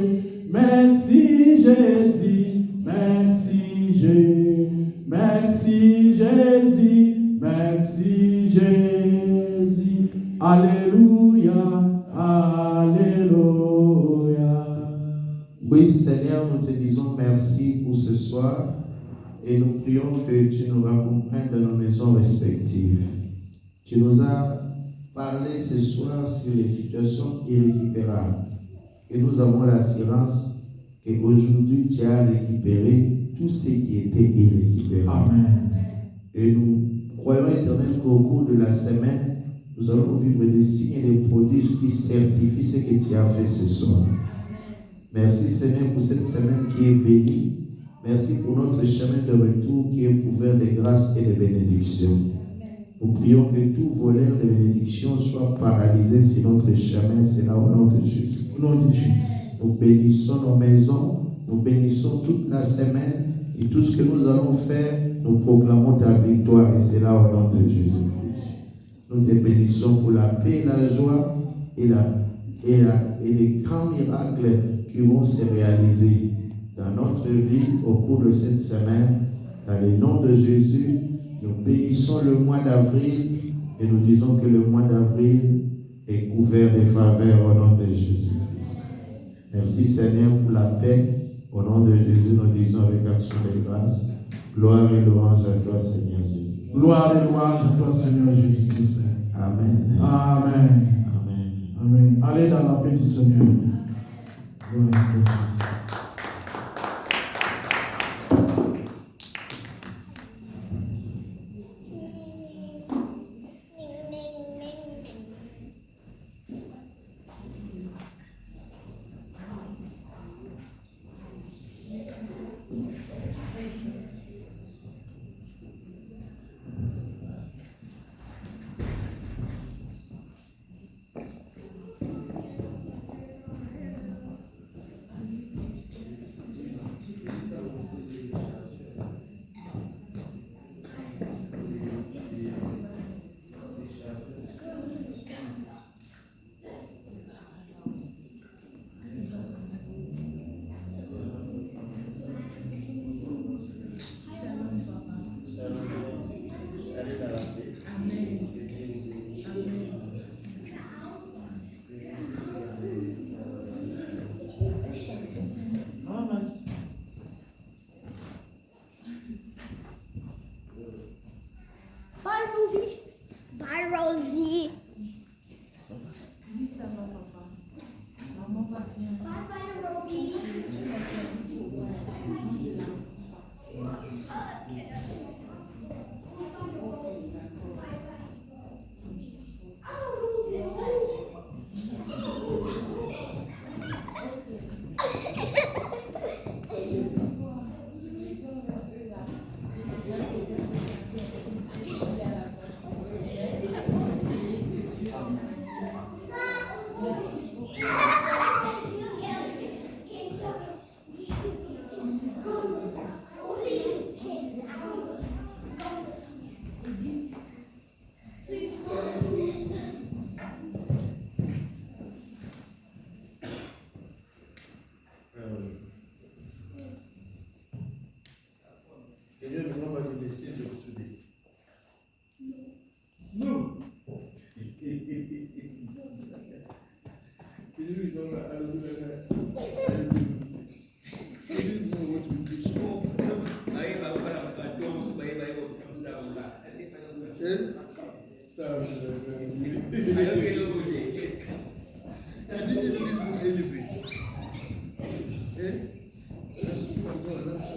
merci Jésus, merci Jésus, merci Jésus, merci Jésus. Alléluia, alléluia. Oui, Seigneur, nous te disons merci pour ce soir et nous prions que tu nous raccompagnes dans nos maisons respectives. Tu nous as parlé ce soir sur les situations irrécupérables et nous avons l'assurance qu'aujourd'hui tu as récupéré tout ce qui était irrécupérable. Amen. Et nous croyons, Éternel, qu'au cours de la semaine, nous allons vivre des signes et des prodiges qui certifient ce que tu as fait ce soir. Merci Seigneur pour cette semaine qui est bénie. Merci pour notre chemin de retour qui est couvert de grâces et de bénédictions. Nous prions que tout voleur de bénédictions soit paralysé sur notre chemin, c'est là au nom de Jésus. Au nom de Jésus. Nous bénissons nos maisons, nous bénissons toute la semaine et tout ce que nous allons faire, nous proclamons ta victoire et c'est là au nom de Jésus-Christ. Nous te bénissons pour la paix et la joie et les grands miracles qui vont se réaliser dans notre vie au cours de cette semaine. Dans le nom de Jésus, nous bénissons le mois d'avril et nous disons que le mois d'avril est couvert de faveurs au nom de Jésus-Christ. Merci Seigneur pour la paix. Au nom de Jésus, nous disons avec action de grâce. Gloire et louange à toi, Seigneur Jésus. Gloire et louange à toi, Seigneur Jésus-Christ. Amen. Amen. Amen. Amen. Allez dans la paix du Seigneur. Gloire à toi, Jésus. Bye, Ruby. Bye, Rosie. Bye, bye, Ruby. Can you remember the message of today? No. Can you remember? I don't know what we preach. I didn't listen to anything. That's my God. That's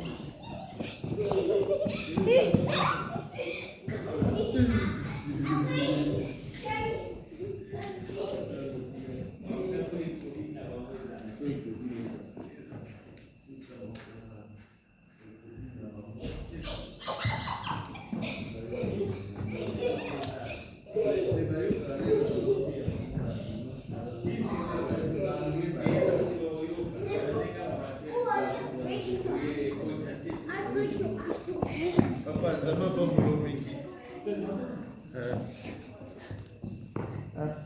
Papa, ça m'a pas mon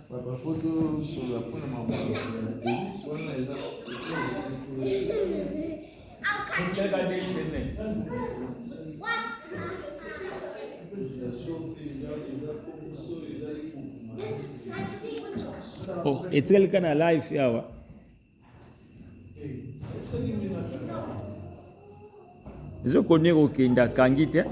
Papa, photo sur la première maman. Oh, etikali na live yawa. Ezo konye kokenda kangi te.